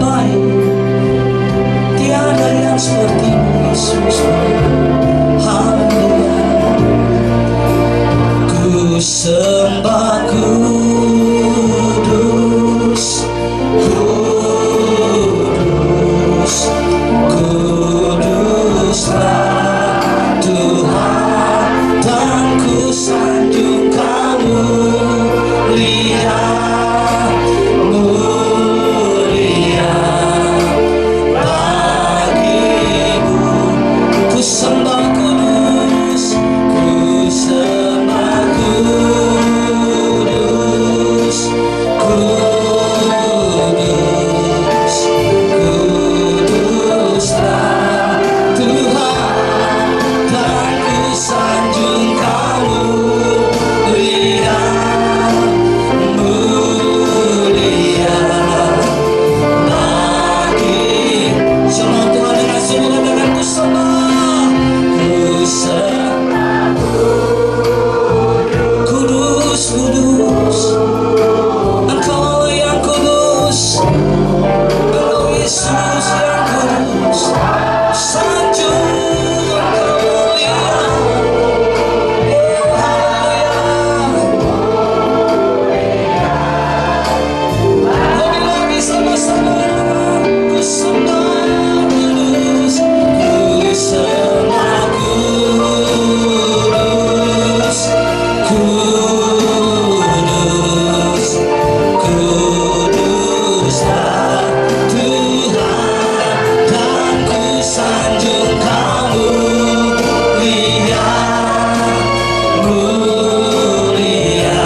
baik, tiada yang seperti-Mu Yesus. Haleluya. Ku sembah kudus, kudus, kuduslah Tuhan, dan ku sanjung Kamu mulia, mulia bagimu. Ku sembah kudus, ku sembah kudus, kudus, kuduslah Tuhan, dan ku sanjung Kamu mulia, mulia bagi. Semua Tuhan dengan sungguh katakan ku sembah, ku sembah kudus, kudus. Engkau yang kudus, Engkau Yesus yang kudus. Sanjung Engkau mulia, lebih lagi sama-sama ku sembah kudus, ku sembah kudus, kudus, kuduslah Tuhan, dan ku sanjung Kamu mulia, mulia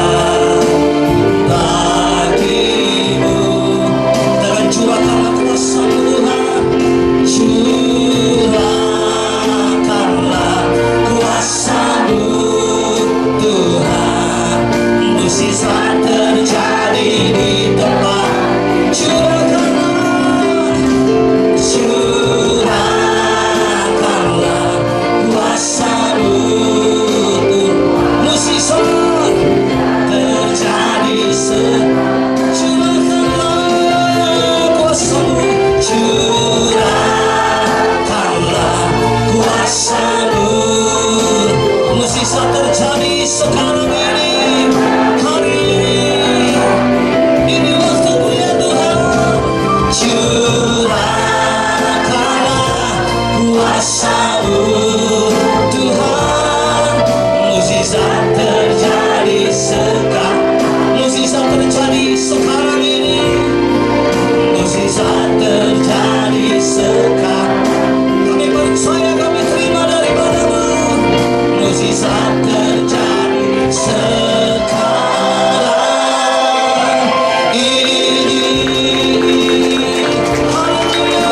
bagimu. Dengan curahkanlah kuasa-Mu Tuhan, curahkanlah kuasa-Mu Tuhan. Mukjizat terjadi di tempat. Curahkanlah, curahkanlah kuasa-Mu Tuhan. Mukjizat terjadi curahkanlah kuasa-Mu, curahkanlah kuasa-Mu. Mukjizat terjadi sekarang ini, hari ini waktu-Mu ya Tuhan. Curahkanlah kuasa-Mu Tuhan. Mukjizat terjadi sekarang, mukjizat terjadi sekarang ini, mukjizat terjadi sekarang. Kami percaya, kami terima daripada-Mu. Mukjizat terjadi sekarang ini. Haleluya.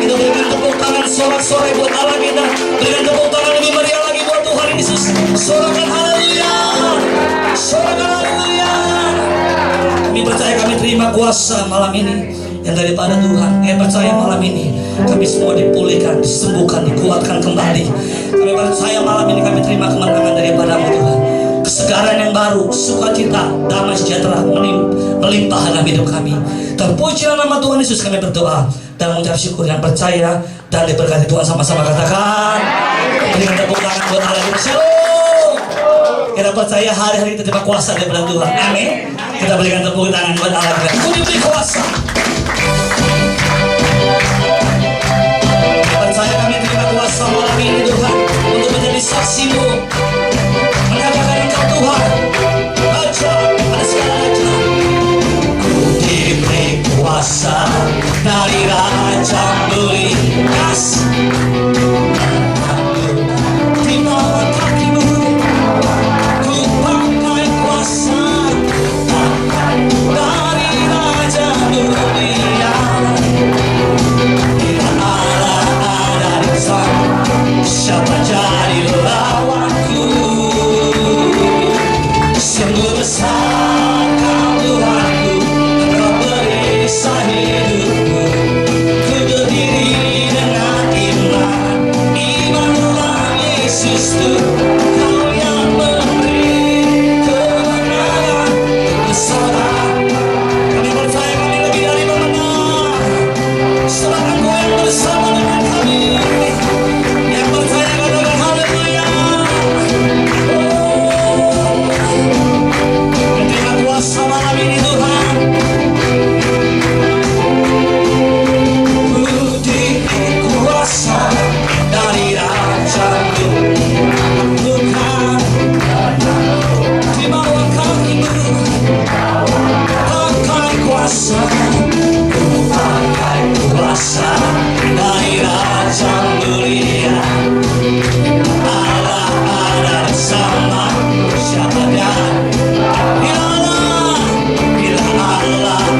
Kita berikan tepuk tangan sorak-sorai buat Allah kita. Berikan tepuk tangan lebih meriah lagi buat Tuhan Yesus. Sorakan haleluya, sorakan haleluya. Kami percaya, kami terima kuasa malam ini yang daripada Tuhan. Kami percaya malam ini kami semua dipulihkan, disembuhkan, dikuatkan kembali. Kami percaya malam ini kami terima kemenangan daripada-Mu Tuhan. Kesegaran yang baru, sukacita, damai sejahtera melimpah dalam hidup kami. Terpujilah nama Tuhan Yesus, kami berdoa dan mengucap syukur yang percaya dan diberkati Tuhan. Sama-sama katakan, berikan tepuk tangan buat Allah kita. Shalom. Kita percaya hari-hari kita terima kuasa daripada Tuhan. Amin. Kita berikan tepuk tangan buat Allah kita. Ku diberi kuasa. Kita percaya kami terima kuasa malam ini Tuhan, untuk menjadi saksi-Mu, menyatakan Engkau Tuhan. Aja, pada segala aja. Ku diberi kuasa dari Raja Berikas. Di bawah kaki-Mu ku pakai kuasa dari Raja Dunia. Bila Allah ada di sana, siapa jadi lawanku? Sungguh besar Kau Tuhanku, Engkau perisa hidupku. Ku berdiri dengan iman.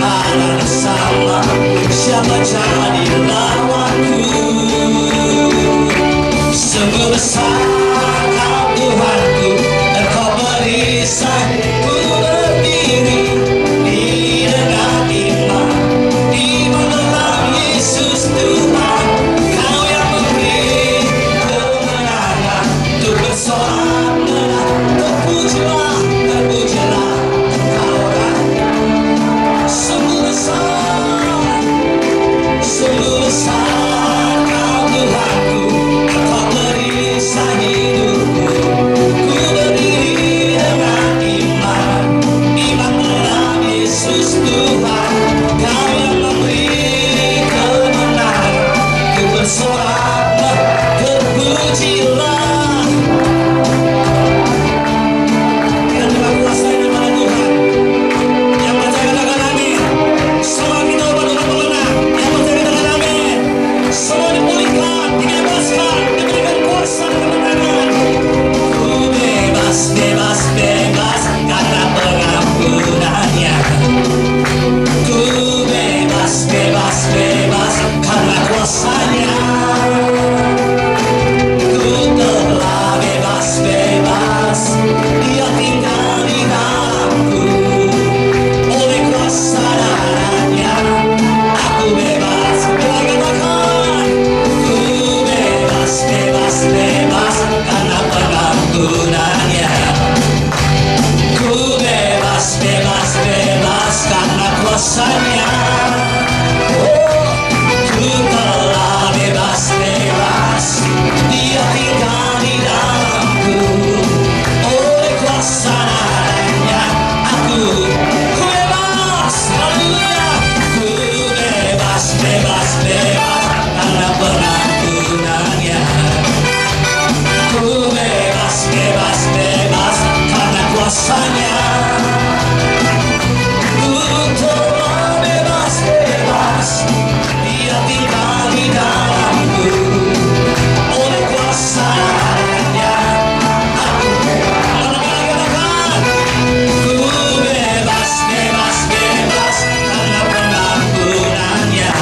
ada sama, siapa jadi lawanku? Sungguh besar Kau Tuhanku, Engkau perisaiku berdiri di dengan iman, di dalam Yesus Tuhan. Kau yang memberi kemenangan, untuk bersorak menang. Terpujilah, terpujilah Engkau Raja. Sungguh besar Kau Tuhanku, Engkau perisai hidupku. Ku berdiri dengan iman, iman dalam Yesus Tuhan. Kau yang memberi kemenangan, ku bersorak terpujilah. Kita terima kuasa kepada Tuhan. Yang percaya katakan amin. Semua kita berdoa pemenang. Yang percaya katakan amin. Semua dipulihkan, dibebaskan, diberikan kuasa dan kemenangan. Ku bebas, bebas, bebas karena pengampunannya. Ku bebas, bebas, bebas karena kuasanya. Ku telah bebas, bebas, Dia tinggal di dalamku. Oleh kuasa darahnya aku bebas. Mari katakan, ku bebas, bebas, bebas karena pengampunannya. Ku bebas, bebas, bebas karena kuasanya. Oh, ku telah bebas, bebas, Dia tinggal di dalamku. Oleh kuasa darahnya aku bebas. Haleluya. Ku bebas, bebas, bebas karena pengampunannya. Ku bebas, bebas, bebas karena kuasanya. Ku telah bebas, bebas, Dia tinggal di dalamku. Oleh kuasa darahnya aku katakan, ku bebas, bebas, bebas karena pengampunannya.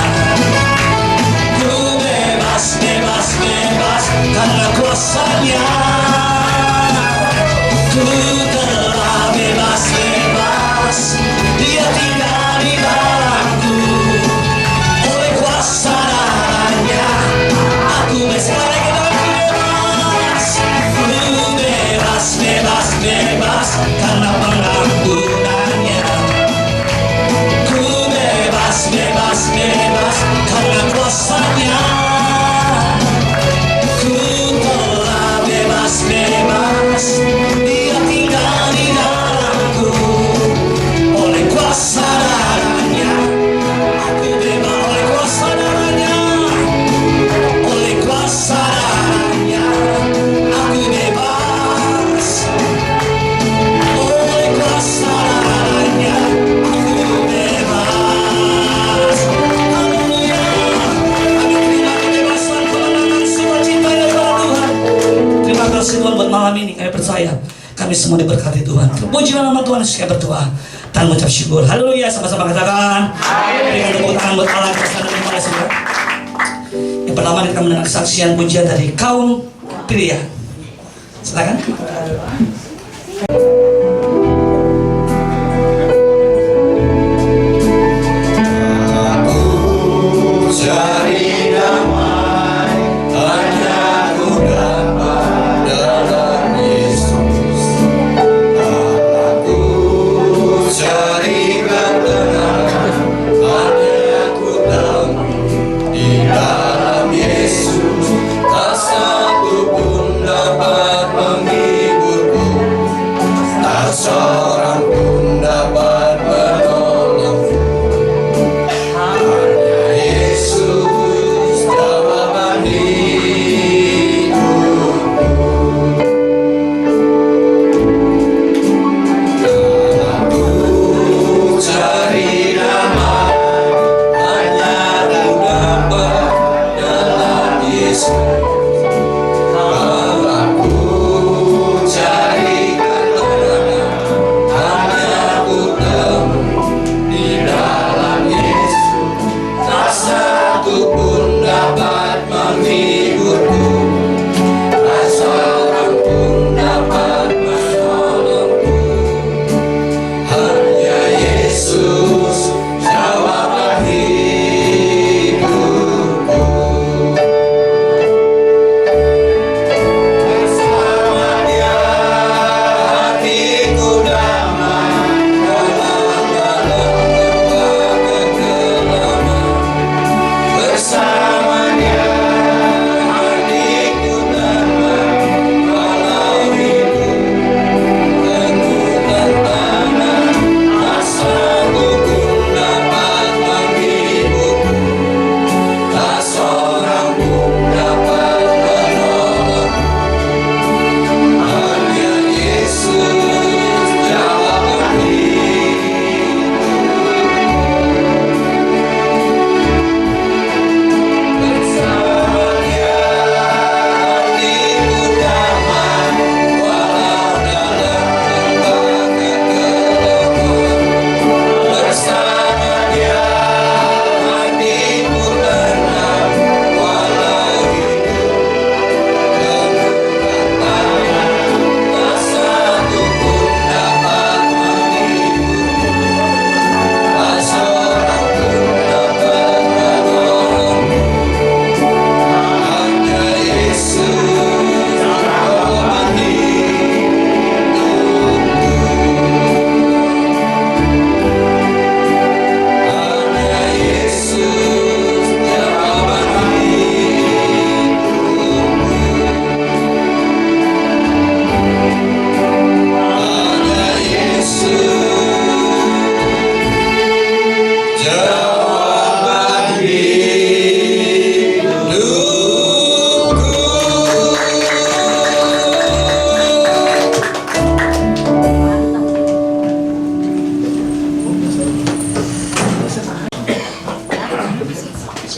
Ku bebas, bebas, bebas karena kuasanya. Ku telah bebas, bebas, Dia tinggal di dalamku. Oleh kuasa darahnya aku bebas. Mari kita bebas. Ku bebas, bebas, bebas karena pengampunannya. Ku bebas, bebas, bebas karena kuasanya. Ku telah bebas, bebas, Dia tinggal di dalamku. Oleh kuasa darahnya aku bebas. Oleh kuasa darahnya, oleh kuasa darahnya aku bebas. Oleh kuasa darahnya aku bebas. Haleluya. Kami terima kebebasan, kemenangan, sukacita daripada Tuhan. Terima kasih Tuhan buat malam ini. Kami percaya kami semua diberkati Tuhan. Pujilah nama Tuhan. Kami berdoa dan mengucap syukur. Haleluya. Sama-sama katakan. Berikan tepuk tangan buat Allah. Terima kasih Tuhan. Yang pertama kita mendengar kesaksian pujian dari kaum pria. Silakan. Cari damai hanya ku dapat dalam Yesus. Aku cari ketenangan hanya ku tahu di dalam Yesus. Tak satu pun dapat menghiburku.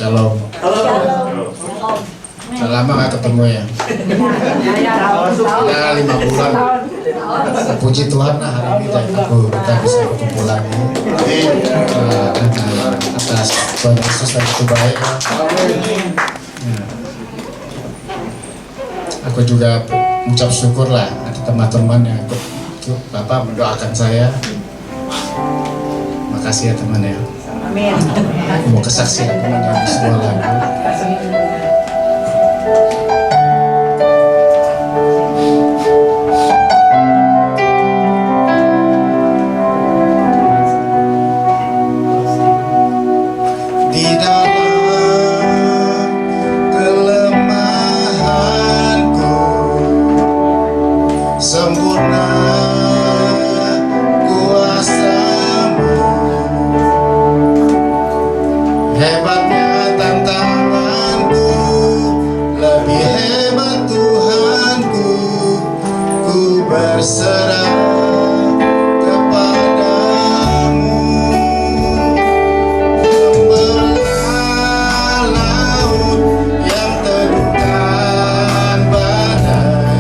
Shalom. Udah lama gak ketemu ya? Ya 5 bulan. Puji Tuhan lah hari ini kita bisa berkumpul lagi. Atas Tuhan Yesus yang itu baik. Ya. Aku juga mengucap syukur lah ada teman-teman yang ikut Bapak mendoakan saya. Makasih ya teman ya. Amin. Aku mau kesaksian teman dari sebuah lagu. Di dalam kelemahanku sempurna kuasa-Mu. Hebatnya tantanganku, lebih hebat Tuhanku. Ku berserah kepadamu. Membelah laut yang teduhkan badai,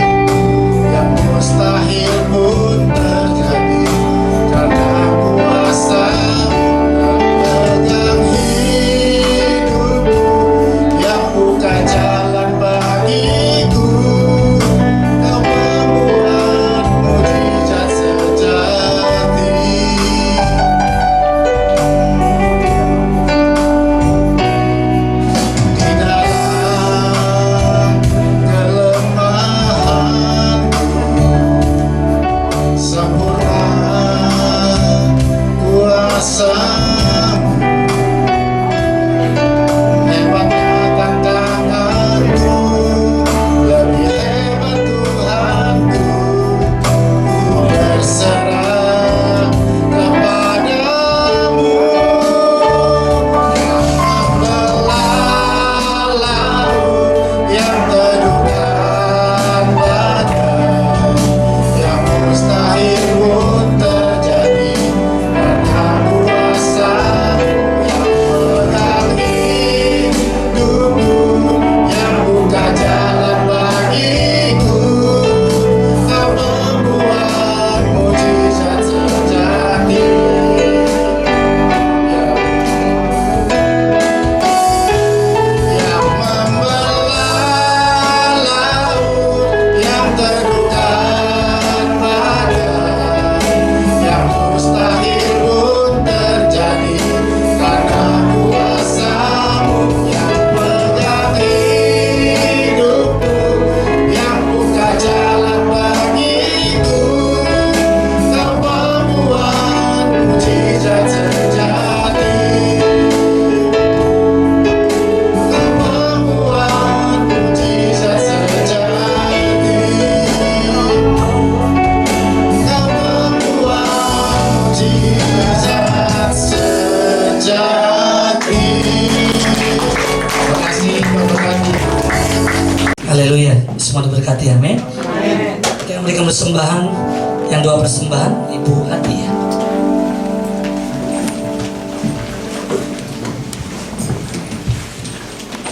yang mustahil pun terjadi karena kuasa-Mu. Pegang hidupku, yang buka jalan bagiku. Kau membuat mujizat sejati. Di dalam kelemahanku sempurna kuasa-Mu. Hebatnya tantanganku, lebih hebat Tuhanku. Ku berserah kepadamu. Yang membelah laut, yang teduhkan badai, yang mustahil pun terjadi karena kuasa-Mu. Yang pegang hidupku, yang buka jalan bagiku. Kau membuat mujizat sejati. Yang membelah laut, yang teduhkan badai, yang mustahil pun terjadi karena kuasa-Mu. Yang pegang hidupku, yang buka jalan bagiku. Kau membuat mujizat sejati. Kau membuat mujizat sejati. Kau membuat mujizat sejati. Terima kasih, memberkati. Haleluya, semua diberkati, amin. Kita memberikan persembahan, yang doa persembahan Ibu Hati ya.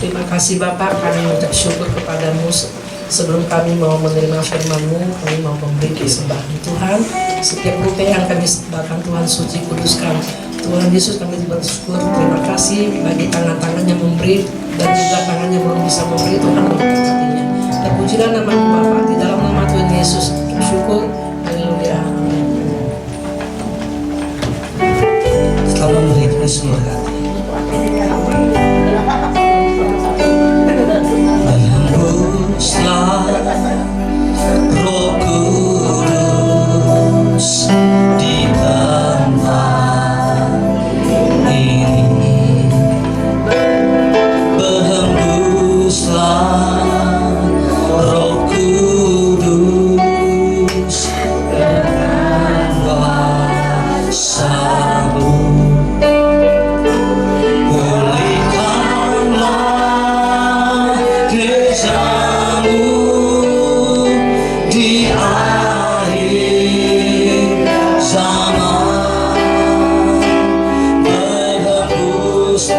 Terima kasih Bapak, kami mengucap syukur kepadamu. Sebelum kami mau menerima firman-Mu, kami mau memberi persembahan Tuhan. Setiap rupiah yang kami sebahkan Tuhan suci kuduskan. Tuhan Yesus, kami bersyukur, terima kasih bagi tangan-tangan yang memberi dan juga tangan yang belum bisa memberi. Tuhan memberkatinya. Terpujilah nama-Mu Bapa, di dalam nama Tuhan Yesus. Syukur, haleluya. Setelah memberi Tuhan semua berkati. Hembuslah Roh Kudus di tempat ini. Berhembuslah Roh Kudus dengan kuasa-Mu. Pulihkanlah gereja-Mu di akhir zaman. Berhembuslah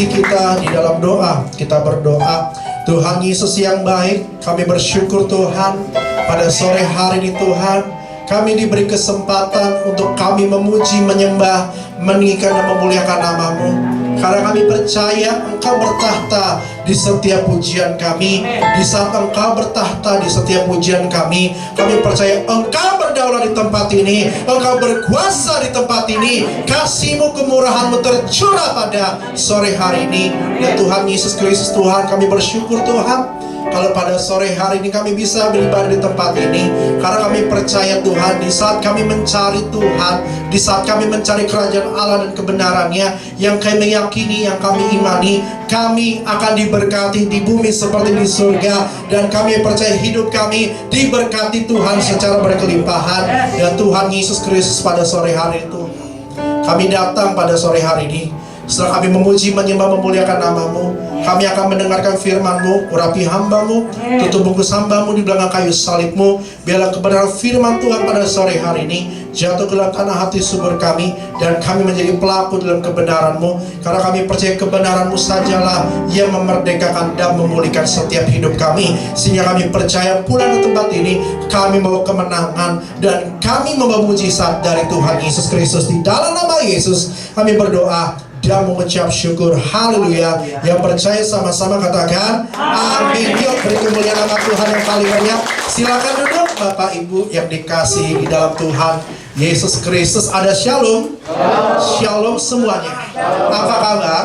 hati kita di dalam doa. Kita berdoa. Tuhan Yesus yang baik, kami bersyukur Tuhan pada sore hari ini Tuhan, kami diberi kesempatan untuk kami memuji, menyembah, meninggikan dan memuliakan nama-Mu. Karena kami percaya Engkau bertahta di setiap pujian kami. Di saat Engkau bertahta di setiap pujian kami percaya Engkau berdaulat di tempat ini, Engkau berkuasa di tempat ini. Kasih-Mu, kemurahan-Mu tercurah pada sore hari ini. Ya Tuhan Yesus Kristus Tuhan, kami bersyukur Tuhan kalau pada sore hari ini kami bisa beribadah di tempat ini. Karena kami percaya Tuhan, di saat kami mencari Tuhan, di saat kami mencari kerajaan Allah dan kebenarannya, yang kami meyakini, yang kami imani, kami akan diberkati di bumi seperti di surga. Dan kami percaya hidup kami diberkati Tuhan secara berkelimpahan. Dan Tuhan Yesus Kristus pada sore hari itu, kami datang pada sore hari ini. Setelah kami memuji, menyembah, memuliakan nama-Mu, kami akan mendengarkan firman-Mu. Urapi hamba-Mu, tutup bungkus hamba-Mu di belakang kayu salib-Mu. Biarlah kebenaran firman Tuhan pada sore hari ini jatuh ke dalam tanah hati subur kami, dan kami menjadi pelaku dalam kebenaran-Mu. Karena kami percaya kebenaran-Mu sajalah yang memerdekakan dan memulihkan setiap hidup kami. Sehingga kami percaya pulang ke tempat ini, kami membawa kemenangan dan kami membawa mujizat dari Tuhan Yesus Kristus. Di dalam nama Yesus kami berdoa dan mengucap syukur. Haleluya. Yang percaya sama-sama katakan amin. Yuk beri kemuliaan nama Tuhan yang paling banyak. Silakan duduk Bapak Ibu yang dikasihi di dalam Tuhan Yesus Kristus. Ada shalom. Shalom semuanya. Apa kabar?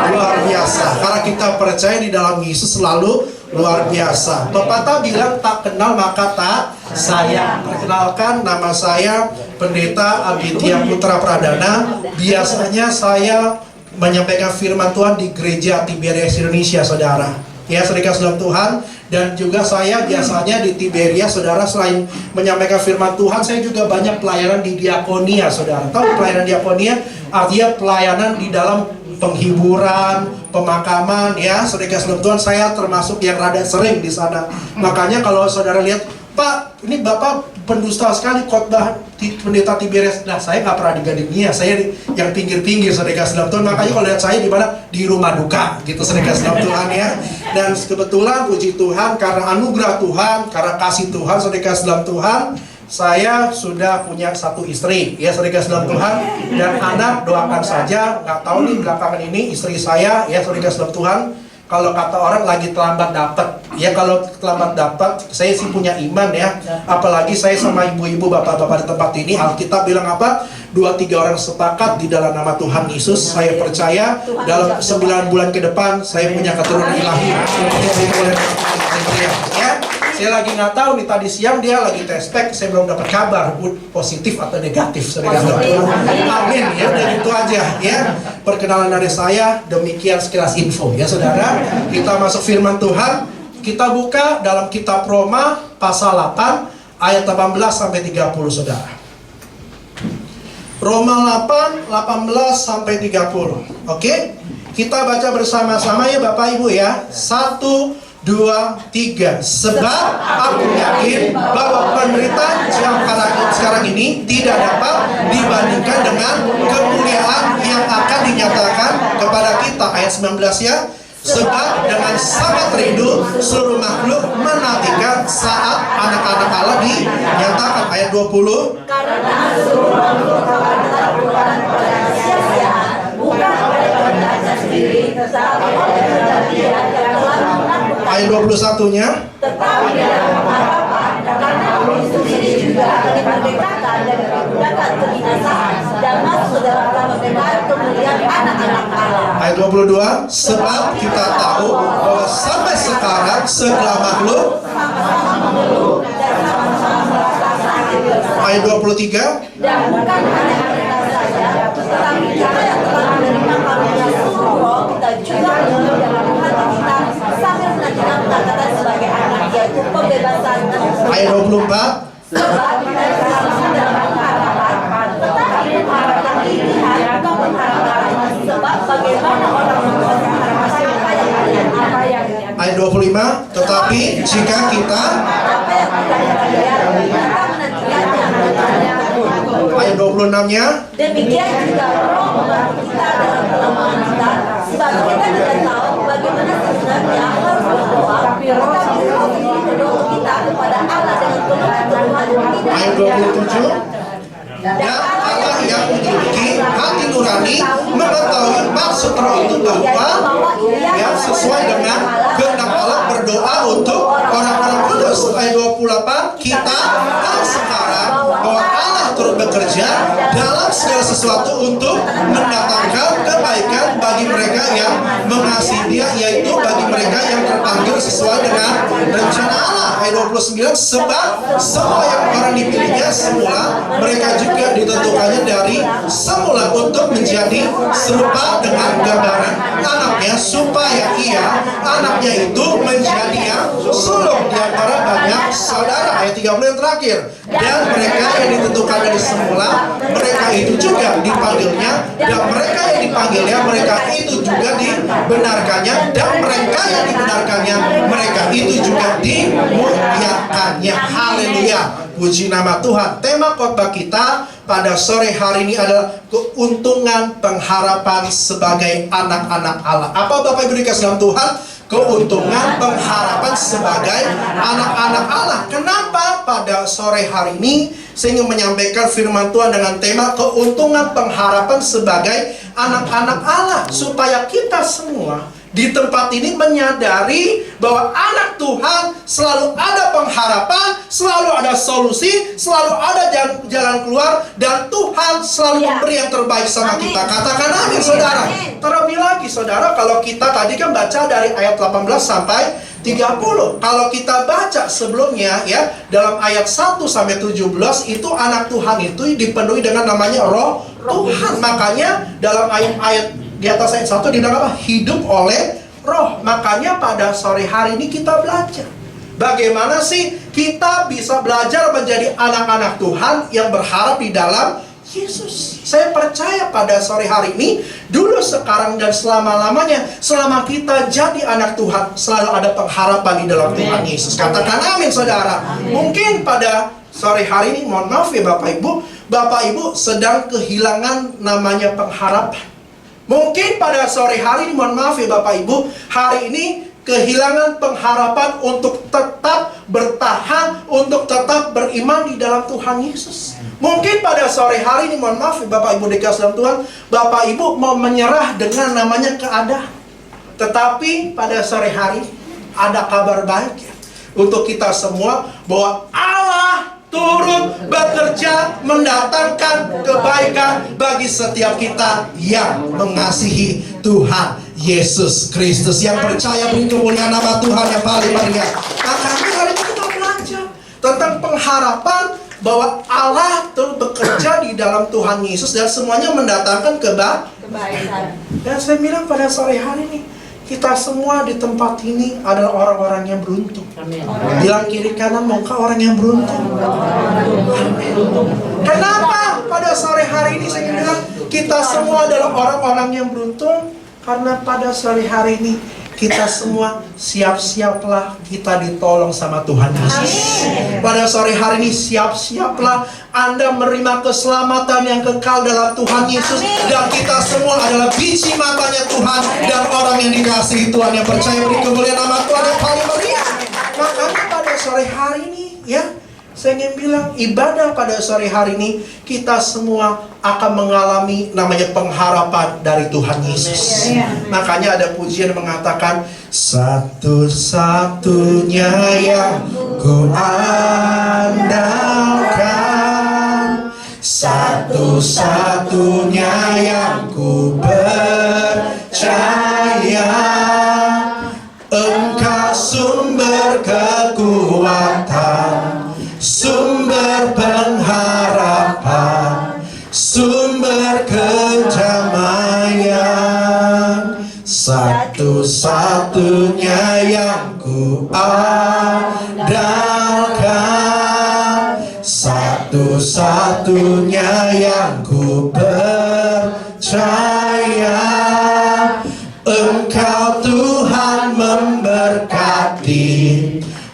Luar biasa. Karena kita percaya di dalam Yesus selalu luar biasa. Pepatah bilang tak kenal maka tak sayang. Perkenalkan, nama saya Pendeta Aditya Putra Pradana. Biasanya saya menyampaikan firman Tuhan di Gereja Tiberias Indonesia, saudara. Ya, saudara dalam Tuhan. Dan juga saya biasanya di Tiberias, saudara, selain menyampaikan firman Tuhan, saya juga banyak pelayanan di diakonia, saudara. Tahu pelayanan diakonia? Artinya pelayanan di dalam penghiburan, pemakaman, ya, saudara dalam Tuhan. Saya termasuk yang rada sering di sana. Makanya kalau saudara lihat, Pak, ini Bapak pendusta sekali khotbah di Pendeta Tiberias. Nah, saya nggak pernah di Gadingnya, saya yang pinggir-pinggir, saudara dalam Tuhan. Makanya kalau lihat saya di mana, di rumah duka, gitu, saudara dalam Tuhan, ya. Dan kebetulan puji Tuhan, karena anugerah Tuhan, karena kasih Tuhan, saudara dalam Tuhan, saya sudah punya satu istri, ya, saudara dalam Tuhan. Dan anak, doakan saja. Nggak tahu nih belakangan ini istri saya, ya, saudara dalam Tuhan, kalau kata orang lagi terlambat dapat, ya. Kalau terlambat dapat, saya sih punya iman, ya. Apalagi saya sama ibu-ibu, bapak-bapak di tempat ini, Alkitab bilang apa? 2-3 orang sepakat di dalam nama Tuhan Yesus. Saya percaya dalam 9 bulan ke depan saya punya keturunan ilahi. Ya. Saya lagi nggak tahu nih, tadi siang dia lagi tes pack, saya belum dapat kabar positif atau negatif. Saudara. Amin, ya, udah gitu aja, ya. Perkenalan dari saya, demikian sekilas info, ya, saudara. Kita masuk firman Tuhan. Kita buka dalam kitab Roma pasal 8 ayat 18 sampai 30, saudara. Roma 8 18 sampai 30. Oke? Kita baca bersama-sama, ya, Bapak Ibu, ya. 1 2, 3. Sebab aku yakin bahwa penderitaan yang sekarang ini tidak dapat dibandingkan dengan kemuliaan yang akan dinyatakan kepada kita. Ayat 19, ya. Sebab dengan sangat rindu seluruh makhluk menantikan saat anak-anak Allah dinyatakan. Ayat 20. Karena seluruh makhluk akan bukan sia-sia, bukan oleh kehendaknya sendiri, tetapi oleh kehendak Dia yang telah menakutkan. Ayat 21-nya. Tetapi dalam harapan, karena Kristus sendiri juga akan dimerdekakan dari perbudakan kebinasaan dan masuk dalam kemerdekaan kemuliaan anak-anak Allah. Ayat 22. Sebab kita tahu bahwa sampai sekarang segala makhluk. Sama-sama mengeluh dan sama-sama merasa sakit bersama. Ayat 23. Dan bukan hanya mereka saja, tetapi cara yang telah menerima karunia sungguh roh, kita juga mengeluh dalam hati kita sambil menantikan kata sebagai anak, yaitu pembebasan. Ayat 24. Sebab kita bersama dalam harapan, tetapi mengharapkan ini bukan mengharapkan, sebab bagaimana orang mengharapkan apa yang Ayat 25. Tetapi jika kita. apa yang kita menantikannya. Ayat 26-nya. Demikian juga roh membantu kita dalam kelemahan kita, sebab Kita tidak tahu bagaimana sebenarnya harus berdoa. Tapi roh sendiri berdoa kita kepada Allah dengan penuh keteguhan. Ayat 27. Dan Allah yang memiliki hati nurani mengetahui maksud roh itu bahwa ya sesuai dengan kehendak Allah berdoa untuk orang-orang kudus. Ayat 28, kita tahu sekarang bahwa Allah turut bekerja dalam segala sesuatu untuk mendatangkan kebaikan bagi mereka yang mengasihi Dia, yaitu bagi mereka yang terpanggil sesuai dengan rencana Allah. Ayat 29, sebab semua yang orang dipilihnya semula mereka juga ditentukannya dari semula untuk menjadi serupa dengan gambaran anaknya, supaya anaknya itu menjadi yang sulung di antara banyak saudara. Ayat 30 yang terakhir, dan mereka yang ditentukan dari semula mereka itu juga dipanggilnya, dan mereka yang dipanggilnya mereka itu juga dibenarkannya, dan mereka yang dibenarkannya mereka itu juga dimuliakannya. Haleluya, puji nama Tuhan. Tema khotbah kita pada sore hari ini adalah keuntungan pengharapan sebagai anak-anak Allah. Apa Bapak Ibu dikasih dalam Tuhan? Keuntungan pengharapan sebagai anak-anak Allah. Kenapa pada sore hari ini saya ingin menyampaikan firman Tuhan dengan tema keuntungan pengharapan sebagai anak-anak Allah, supaya kita semua di tempat ini menyadari bahwa anak Tuhan selalu ada pengharapan, selalu ada solusi, selalu ada jalan keluar, dan Tuhan selalu memberi yang terbaik sama kita. Katakan amin, saudara. Terlebih lagi, saudara, kalau kita tadi kan baca dari ayat 18 sampai 30. Kalau kita baca sebelumnya ya, dalam ayat 1 sampai 17 itu anak Tuhan itu dipenuhi dengan namanya roh Tuhan. Makanya dalam ayat di atas ayat 1 dibilang apa? Hidup oleh roh. Makanya pada sore hari ini kita belajar bagaimana sih kita bisa belajar menjadi anak-anak Tuhan yang berharap di dalam Yesus. Saya percaya pada sore hari ini, dulu, sekarang, dan selama-lamanya, selama kita jadi anak Tuhan, selalu ada pengharapan di dalam Tuhan Yesus. Katakan amin, saudara. Mungkin pada sore hari ini, mohon maaf ya Bapak Ibu sedang kehilangan namanya pengharapan. Mungkin pada sore hari ini, mohon maaf ya Bapak Ibu, hari ini kehilangan pengharapan untuk tetap bertahan, untuk tetap beriman di dalam Tuhan Yesus. Mungkin pada sore hari ini, mohon maaf ya Bapak Ibu dikasih dalam Tuhan, Bapak Ibu mau menyerah dengan namanya keadaan. Tetapi pada sore hari ada kabar baik ya untuk kita semua, bahwa Allah turut bekerja mendatangkan kebaikan bagi setiap kita yang mengasihi Tuhan Yesus Kristus, yang percaya beri kemuliaan nama Tuhan yang paling mulia. Makanya hari ini kita belajar tentang pengharapan bahwa Allah turut bekerja di dalam Tuhan Yesus dan semuanya mendatangkan kebaikan. Dan saya bilang pada sore hari ini, kita semua di tempat ini adalah orang-orang yang beruntung. Bilang kiri kanan, maukah orang yang beruntung? Kenapa pada sore hari ini saya bilang kita semua adalah orang-orang yang beruntung? Karena pada sore hari ini kita semua siap-siaplah kita ditolong sama Tuhan Yesus. Pada sore hari ini siap-siaplah Anda menerima keselamatan yang kekal dalam Tuhan Yesus. Dan kita semua adalah biji matanya Tuhan dan orang yang dikasihi Tuhan, yang percaya beri kemuliaan nama Tuhan yang paling mulia. Makanya pada sore hari ini ya, saya ingin bilang ibadah pada sore hari ini kita semua akan mengalami namanya pengharapan dari Tuhan Yesus. Makanya ada pujian yang mengatakan, satu-satunya yang ku andalkan, satu-satunya yang ku percaya, Engkau sumber kekuatan, sumber pengharapan, sumber kedamaian, satu-satunya yang ku andalkan, satu-satunya yang ku percaya, Engkau Tuhan memberkati,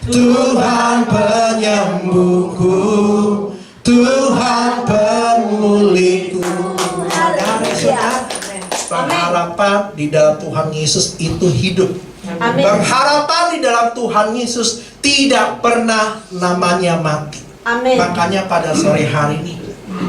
Tuhan penyembuhku, Tuhan pemulihku. Pengharapan Pengharapan di dalam Tuhan Yesus itu hidup. Amin. Pengharapan di dalam Tuhan Yesus tidak pernah namanya mati. Amin. Makanya pada sore hari ini,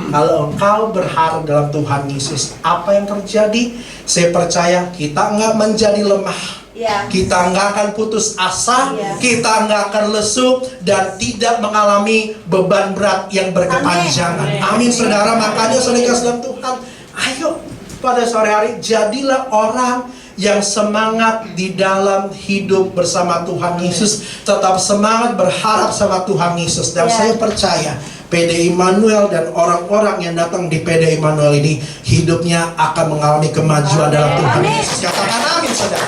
kalau engkau berharap dalam Tuhan Yesus, apa yang terjadi? Saya percaya kita nggak menjadi lemah. Ya. Kita nggak akan putus asa, Iya. kita nggak akan lesu, dan tidak mengalami beban berat yang berkepanjangan. Amin, saudara. Makanya saudara dalam Tuhan, ayo pada sore hari jadilah orang yang semangat di dalam hidup bersama Tuhan Yesus, tetap semangat berharap sama Tuhan Yesus. Dan Ya. saya percaya PD Immanuel dan orang-orang yang datang di PD Immanuel ini hidupnya akan mengalami kemajuan dalam Tuhan Amin. Yesus. Katakan amin, saudara.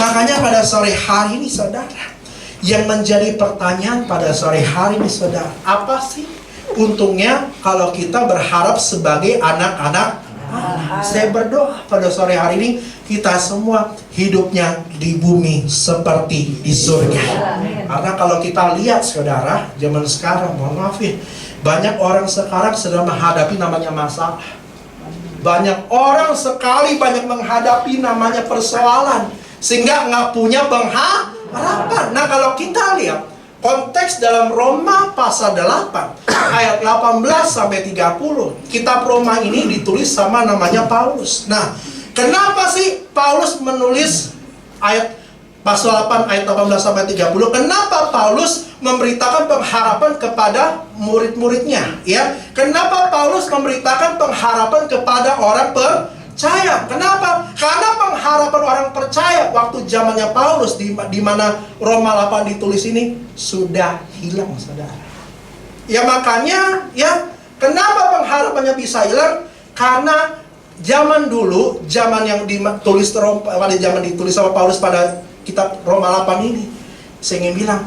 Makanya pada sore hari ini, saudara, yang menjadi pertanyaan pada sore hari ini, saudara, apa sih untungnya kalau kita berharap sebagai anak-anak Allah? Saya berdoa pada sore hari ini kita semua hidupnya di bumi seperti di surga. Karena kalau kita lihat, saudara, zaman sekarang, mohon maaf ya, banyak orang sekarang sedang menghadapi namanya masalah. Banyak orang sekali banyak menghadapi namanya persoalan, sehingga nggak punya pengharapan. Nah, kalau kita lihat konteks dalam Roma pasal 8 ayat 18 sampai 30, kitab Roma ini ditulis sama namanya Paulus. Nah, kenapa sih Paulus menulis ayat pasal 8 ayat 18 sampai 30? Kenapa Paulus memberitakan pengharapan kepada murid-muridnya? Ya, kenapa Paulus memberitakan pengharapan kepada orang percaya? Kenapa? Karena pengharapan orang percaya waktu zamannya Paulus di mana Roma 8 ditulis ini sudah hilang, saudara. Ya makanya, ya kenapa pengharapannya bisa hilang? Karena zaman dulu, zaman yang ditulis pada zaman ditulis sama Paulus pada kitab Roma 8 ini, saya ingin bilang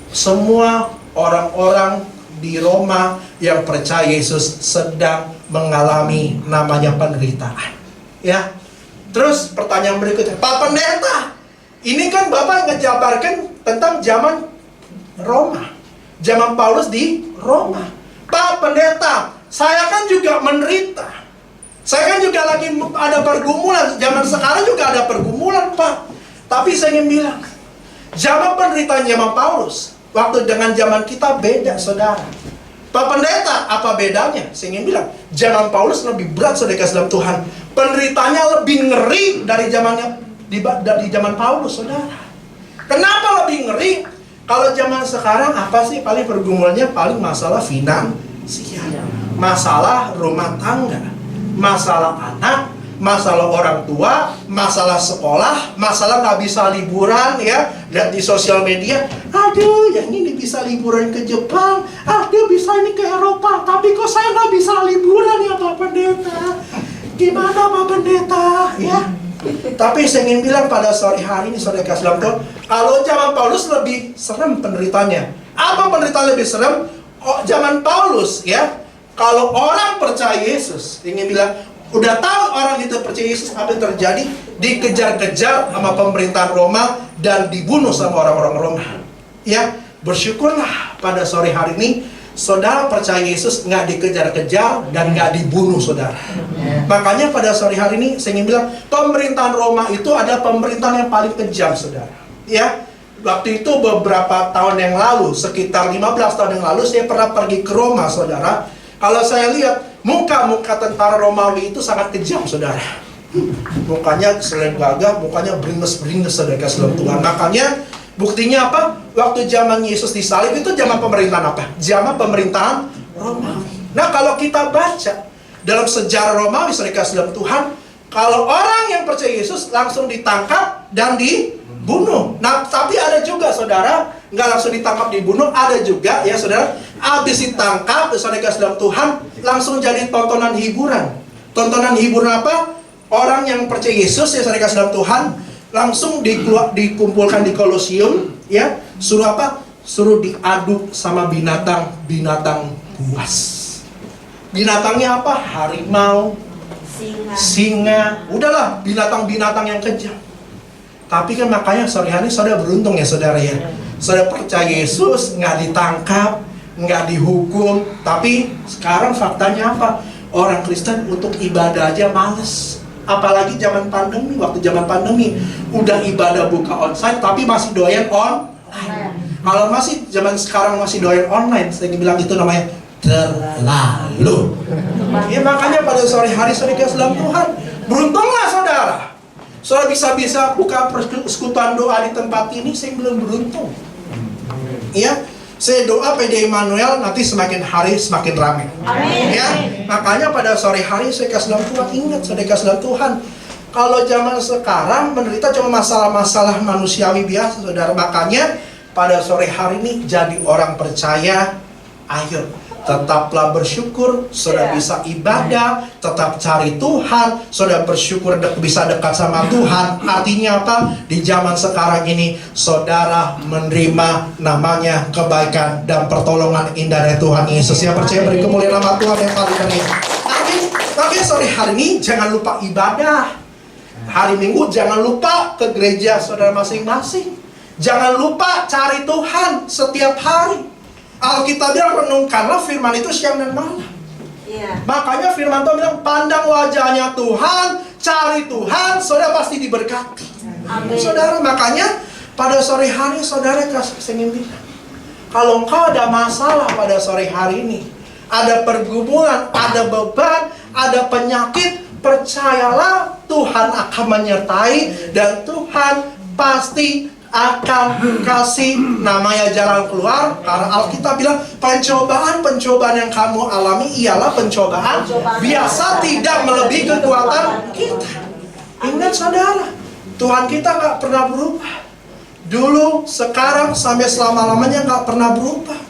semua orang-orang di Roma yang percaya Yesus sedang mengalami namanya penderitaan. Ya, terus pertanyaan berikutnya, Pak Pendeta, ini kan Bapak ngejabarkan tentang zaman Roma, zaman Paulus di Roma. Pak Pendeta, saya kan juga menderita, saya kan juga lagi ada pergumulan. Zaman sekarang juga ada pergumulan, Pak. Tapi saya ingin bilang, zaman penderitaan zaman Paulus waktu dengan zaman kita beda, saudara. Pak Pendeta, apa bedanya? Saya ingin bilang, zaman Paulus lebih berat, saudara dalam Tuhan. Penderitaannya lebih ngeri dari zaman Paulus, saudara. Kenapa lebih ngeri? Kalau zaman sekarang apa sih? Paling pergumulannya paling masalah finansial, masalah rumah tangga, masalah anak, masalah orang tua, masalah sekolah, masalah nggak bisa liburan, ya. Lihat di sosial media, aduh yang ini bisa liburan ke Jepang, aduh bisa ini ke Eropa, tapi kok saya nggak bisa liburan ya Pak Pendeta? Gimana Pak Pendeta? Ya. Tapi saya ingin bilang pada sore hari ini, saudara kasih dalam Tuhan, kalau zaman Paulus lebih serem penderitanya. Apa penderitaan lebih serem? Oh, zaman Paulus, ya. Kalau orang percaya Yesus, ingin bilang, udah tahu orang itu percaya Yesus, apa yang terjadi? Dikejar-kejar sama pemerintahan Roma dan dibunuh sama orang-orang Roma. Ya, bersyukurlah pada sore hari ini saudara percaya Yesus nggak dikejar-kejar dan nggak dibunuh, saudara. Makanya pada sore hari ini saya ingin bilang, pemerintahan Roma itu ada pemerintahan yang paling kejam, saudara. Ya, waktu itu beberapa tahun yang lalu, sekitar 15 tahun yang lalu, saya pernah pergi ke Roma, saudara. Kalau saya lihat muka-muka tentara Romawi itu sangat kejam, saudara. Mukanya selain gagah, mukanya beringes-beringes, saudara kasih Tuhan. Makanya buktinya apa? Waktu zaman Yesus disalib itu zaman pemerintahan apa? Zaman pemerintahan Romawi. Nah, kalau kita baca dalam sejarah Romawi, saudara kasih Tuhan, kalau orang yang percaya Yesus langsung ditangkap dan dibunuh. Nah, tapi ada juga, saudara, nggak langsung ditangkap dibunuh, ada juga, ya saudara, habis ditangkap, saudara kasih dalam Tuhan, langsung jadi tontonan hiburan. Tontonan hiburan apa? Orang yang percaya Yesus, ya saudara kasih dalam Tuhan, langsung dikumpulkan di Kolosium, ya, suruh apa? Suruh diaduk sama binatang buas. Binatangnya apa? Harimau, singa, udahlah binatang-binatang yang kejam. Tapi kan makanya sore hari saudara beruntung ya saudara ya. Saudara percaya Yesus, nggak ditangkap, nggak dihukum. Tapi sekarang faktanya apa? Orang Kristen untuk ibadah aja males. Apalagi zaman pandemi, waktu zaman pandemi udah ibadah buka onsite tapi masih doyan online. Kalau masih zaman sekarang masih doyan online, saya bilang itu namanya terlalu. Ya makanya pada sore hari saudara kasih dalam Tuhan, beruntunglah saudara. Saudara bisa buka persekutuan doa di tempat ini, saya belum beruntung. Ya, saya doa PD Immanuel nanti semakin hari semakin ramai. Ya, makanya pada sore hari saya kasih dalam Tuhan, ingat saudara kasih dalam Tuhan. Kalau zaman sekarang menderita cuma masalah-masalah manusiawi biasa, saudara. Makanya pada sore hari ini jadi orang percaya, ayo tetaplah bersyukur, saudara bisa ibadah, tetap cari Tuhan, saudara bersyukur bisa dekat sama Tuhan. Artinya apa? Di zaman sekarang ini, saudara menerima namanya kebaikan dan pertolongan indah dari Tuhan Yesus. Yang percaya beri kemuliaan nama Tuhan yang paling keren. Amin. Tapi sore hari ini jangan lupa ibadah. Hari Minggu jangan lupa ke gereja saudara masing-masing. Jangan lupa cari Tuhan setiap hari. Alkitab bilang renungkanlah firman itu siang dan malam. Makanya firman Tuhan bilang pandang wajahnya Tuhan, cari Tuhan, saudara pasti diberkati. Amin. Saudara, makanya pada sore hari saudara saya ingin bilang, kalau engkau ada masalah pada sore hari ini, ada pergumulan, ada beban, ada penyakit, percayalah Tuhan akan menyertai dan Tuhan pasti akan kasih namanya jalan keluar. Karena Alkitab bilang pencobaan yang kamu alami ialah pencobaan biasa, tidak melebihi kekuatan kita. Ingat saudara, Tuhan kita gak pernah berubah. Dulu, sekarang, sampai selama-lamanya gak pernah berubah.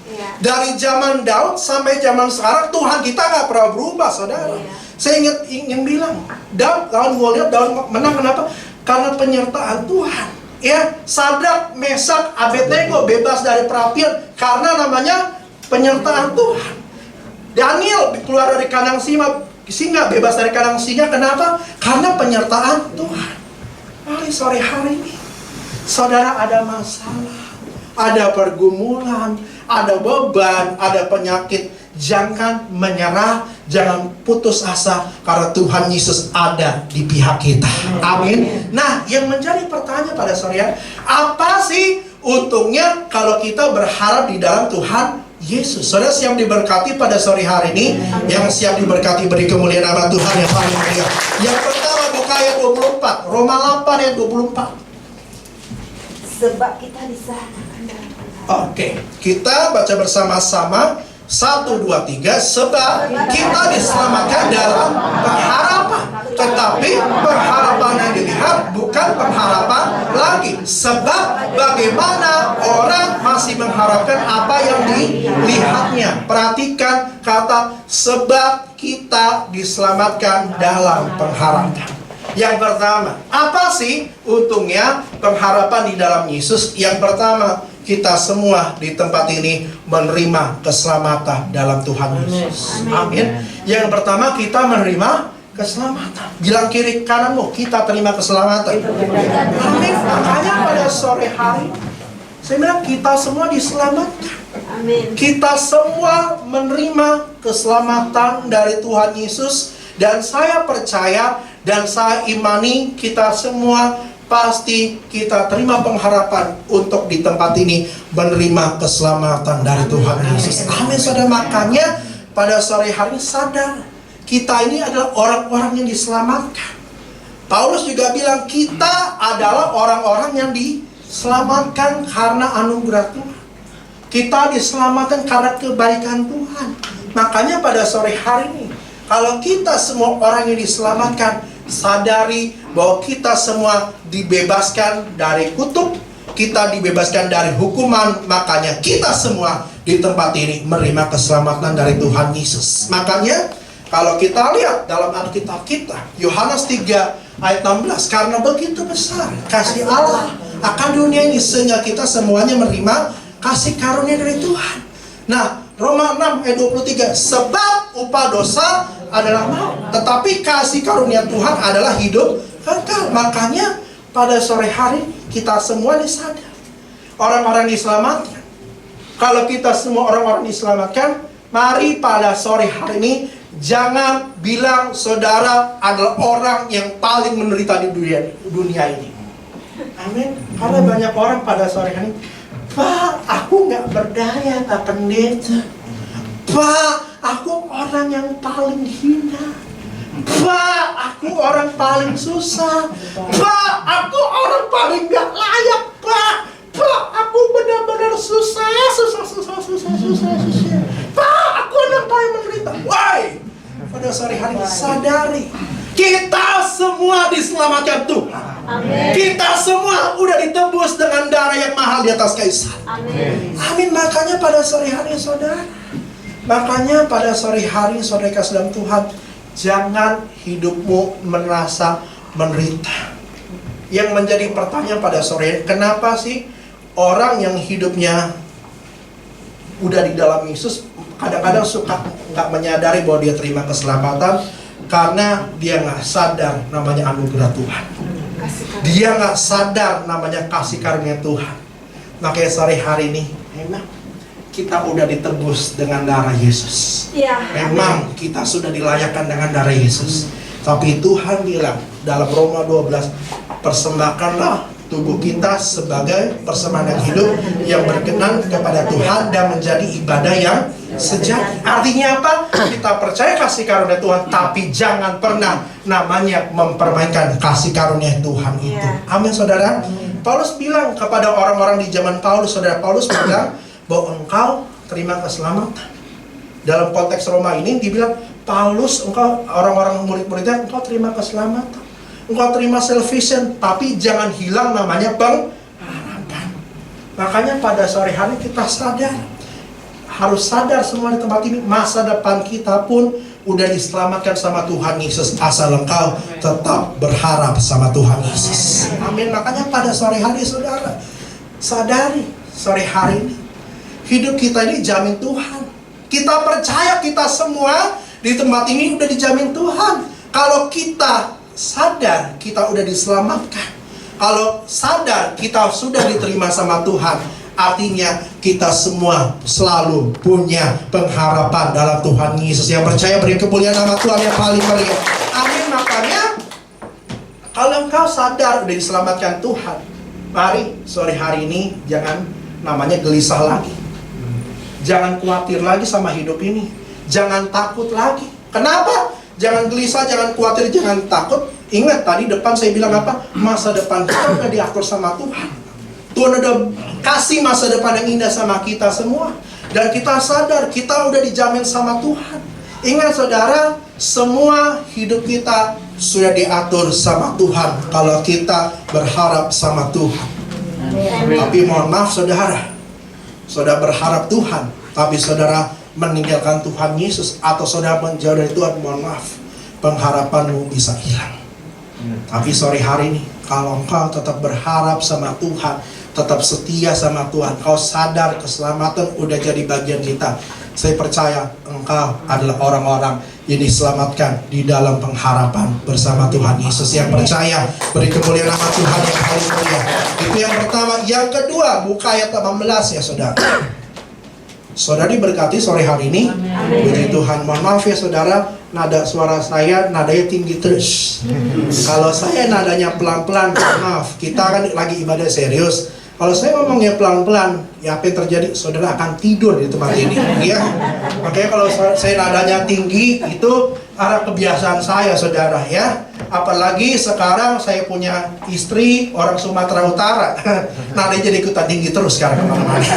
Dari zaman Daud sampai zaman sekarang Tuhan kita gak pernah berubah saudara. Saya ingin bilang, Daud, kalau gue lihat Daud menang kenapa? Karena penyertaan Tuhan. Ya, Sadrak, Mesak, Abednego bebas dari perapian karena namanya penyertaan Tuhan. Daniel keluar dari kandang singa, bebas dari kandang singa. Kenapa? Karena penyertaan Tuhan. Mari sore hari ini, saudara ada masalah, ada pergumulan, ada beban, ada penyakit, jangan menyerah, jangan putus asa, karena Tuhan Yesus ada di pihak kita. Amin. Nah, yang menjadi pertanyaan pada sore hari, apa sih untungnya kalau kita berharap di dalam Tuhan Yesus? Saudara siap diberkati pada sore hari ini. Yang siap diberkati beri kemuliaan nama Tuhan yang paling mulia. Yang pertama buka ayat 24, Roma 8 ayat 24. Sebab kita diselamatkan dalam pengharapan. Oke, kita baca bersama-sama. 1, 2, 3. Sebab kita diselamatkan dalam pengharapan. Tetapi pengharapan yang dilihat bukan pengharapan lagi. Sebab bagaimana orang masih mengharapkan apa yang dilihatnya. Perhatikan kata sebab kita diselamatkan dalam pengharapan. Yang pertama, apa sih untungnya pengharapan di dalam Yesus? Yang pertama, kita semua di tempat ini menerima keselamatan dalam Tuhan Yesus. Amin. Yang pertama, kita menerima keselamatan. Bilang kiri kananmu, kita terima keselamatan. Amin. Makanya pada sore hari, saya bilang kita semua diselamatkan. Amin. Kita semua menerima keselamatan dari Tuhan Yesus. Dan saya percaya dan saya imani kita semua pasti kita terima pengharapan untuk di tempat ini menerima keselamatan dari Tuhan Yesus. Amin saudara. Makanya pada sore hari sadar kita ini adalah orang-orang yang diselamatkan. Paulus juga bilang kita adalah orang-orang yang diselamatkan karena anugerah Tuhan. Kita diselamatkan karena kebaikan Tuhan. Makanya pada sore hari ini, kalau kita semua orang yang diselamatkan, sadari bahwa kita semua dibebaskan dari kutuk, kita dibebaskan dari hukuman. Makanya kita semua di tempat ini menerima keselamatan dari Tuhan Yesus. Makanya kalau kita lihat dalam Alkitab kita, Yohanes 3 ayat 16, karena begitu besar kasih Allah akan dunia ini sehingga kita semuanya menerima kasih karunia dari Tuhan. Nah, Roma 6 ayat 23, sebab upah dosa adalah maut, tetapi kasih karunia Tuhan adalah hidup kekal. Makanya pada sore hari kita semua disadar orang-orang diselamatkan. Kalau kita semua orang-orang diselamatkan, mari pada sore hari ini jangan bilang saudara adalah orang yang paling menderita di dunia ini. Amin. Karena banyak orang pada sore hari, Pak, aku nggak berdaya, Pak Pendeta. Pak, aku orang yang paling hina. Pak, aku orang paling susah. Pak, aku orang paling gak layak. Pak, aku benar-benar susah. Pak, aku orang paling menderita. Why? Pada sore hari sadari, kita semua diselamatkan Tuhan. Amin. Kita semua udah ditebus dengan darah yang mahal di atas kayu salib. Amin. Amin. Makanya pada sore hari saudara, kasih dalam Tuhan, jangan hidupmu merasa menderita. Yang menjadi pertanyaan pada sore hari, kenapa sih orang yang hidupnya udah di dalam Yesus kadang-kadang suka nggak menyadari bahwa dia terima keselamatan, karena dia nggak sadar namanya anugerah Tuhan. Dia nggak sadar namanya kasih karunia Tuhan. Makanya sore hari ini memang kita udah ditebus dengan darah Yesus. Ya. Memang kita sudah dilayakkan dengan darah Yesus. Tapi Tuhan bilang dalam Roma 12, persembahkanlah tubuh kita sebagai persembahan yang hidup yang berkenan kepada Tuhan dan menjadi ibadah yang sejati. Artinya apa? Kita percaya kasih karunia Tuhan, tapi jangan pernah namanya mempermainkan kasih karunia Tuhan itu. Amin saudara. Paulus bilang kepada orang-orang di zaman Paulus, saudara, Paulus bilang bahwa engkau terima keselamatan. Dalam konteks Roma ini dibilang, Paulus, engkau orang-orang murid-muridnya, engkau terima keselamatan, engkau terima salvation, tapi jangan hilang namanya pengharapan. Makanya pada sore hari kita harus sadar semua di tempat ini, masa depan kita pun udah diselamatkan sama Tuhan Yesus, asal engkau tetap berharap sama Tuhan Yesus. Amin. Makanya pada sore hari saudara, sadari sore hari ini hidup kita ini dijamin Tuhan. Kita percaya kita semua di tempat ini udah dijamin Tuhan. Kalau kita sadar kita udah diselamatkan, kalau sadar kita sudah diterima sama Tuhan, artinya kita semua selalu punya pengharapan dalam Tuhan Yesus. Yang percaya beri kemuliaan nama Tuhan yang paling meriah. Amin. Makanya kalau engkau sadar udah diselamatkan Tuhan, mari sore hari ini jangan namanya gelisah lagi. Jangan khawatir lagi sama hidup ini. Jangan takut lagi. Kenapa? Jangan gelisah, jangan khawatir, jangan takut. Ingat tadi depan saya bilang apa? Masa depan kita udah diatur sama Tuhan. Tuhan udah kasih masa depan yang indah sama kita semua. Dan kita sadar kita udah dijamin sama Tuhan. Ingat saudara, semua hidup kita sudah diatur sama Tuhan kalau kita berharap sama Tuhan. Tapi mohon maaf saudara, saudara berharap Tuhan, tapi saudara meninggalkan Tuhan Yesus, atau saudara menjauh dari Tuhan, mohon maaf, pengharapanmu bisa hilang. Tapi sore hari ini, kalau engkau tetap berharap sama Tuhan, tetap setia sama Tuhan, kau sadar keselamatan udah jadi bagian kita, saya percaya engkau adalah orang-orang yang diselamatkan di dalam pengharapan bersama Tuhan Yesus. Yang percaya beri kemuliaan nama Tuhan yang paling mulia. Itu yang pertama. Yang kedua, buka ayat 18 ya saudara. Saudara diberkati sore hari ini. Puji Tuhan. Mohon maaf ya saudara, nada suara saya nadanya tinggi terus. Kalau saya nadanya pelan-pelan, maaf, kita kan lagi ibadah serius. Kalau saya ngomongnya pelan-pelan, ya apa yang terjadi? Saudara akan tidur di tempat ini, ya. Makanya kalau saya nadanya tinggi, itu arah kebiasaan saya, saudara, ya. Apalagi sekarang saya punya istri orang Sumatera Utara, nadanya jadi ikutan tinggi terus sekarang kemana-mana.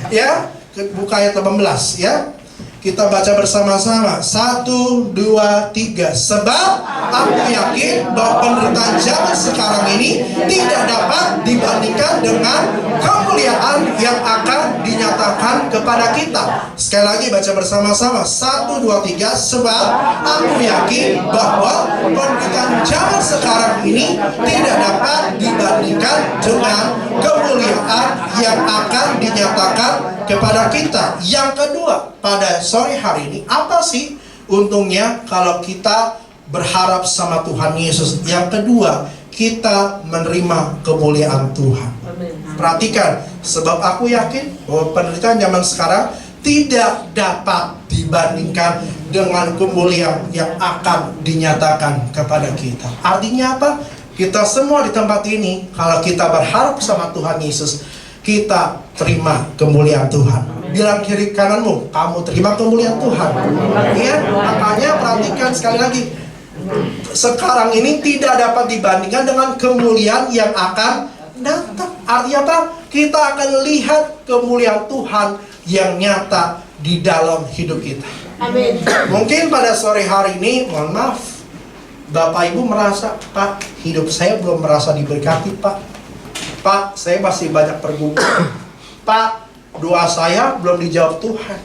Ya, buka ayat 18, ya. Kita baca bersama-sama. 1, 2, 3. Sebab aku yakin bahwa penderitaan zaman sekarang ini tidak dapat dibandingkan dengan kemuliaan yang akan dinyatakan kepada kita. Sekali lagi baca bersama-sama. 1, 2, 3. Sebab aku yakin bahwa penderitaan zaman sekarang ini tidak dapat dibandingkan dengan kemuliaan yang akan dinyatakan kepada kita. Yang kedua, pada sore hari ini, apa sih untungnya kalau kita berharap sama Tuhan Yesus? Yang kedua, kita menerima kemuliaan Tuhan. Perhatikan, sebab aku yakin bahwa penderitaan zaman sekarang tidak dapat dibandingkan dengan kemuliaan yang akan dinyatakan kepada kita. Artinya apa? Kita semua di tempat ini, kalau kita berharap sama Tuhan Yesus, kita terima kemuliaan Tuhan. Bilang kiri kananmu, kamu terima kemuliaan Tuhan. Ya, makanya perhatikan sekali lagi. Sekarang ini tidak dapat dibandingkan dengan kemuliaan yang akan datang. Artinya apa? Kita akan lihat kemuliaan Tuhan yang nyata di dalam hidup kita. Amin. Mungkin pada sore hari ini, mohon maaf, Bapak Ibu merasa, Pak, hidup saya belum merasa diberkati, Pak. Pak, saya masih banyak pergumulan. Pak, doa saya belum dijawab Tuhan.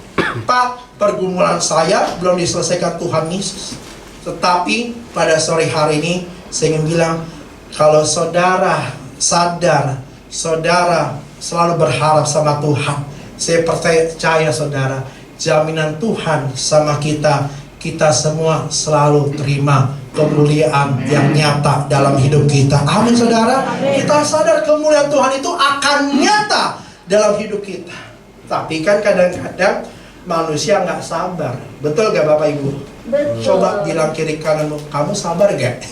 Pak, pergumulan saya belum diselesaikan Tuhan Yesus. Tetapi pada sore hari ini, saya ingin bilang, kalau saudara sadar, saudara selalu berharap sama Tuhan, saya percaya saudara, jaminan Tuhan sama kita, kita semua selalu terima kemuliaan yang nyata dalam hidup kita. Amin saudara. Kita sadar kemuliaan Tuhan itu akan nyata dalam hidup kita. Tapi kan kadang-kadang manusia nggak sabar. Betul gak Bapak Ibu? Betul. Coba bilang kiri kananmu, kamu sabar gak?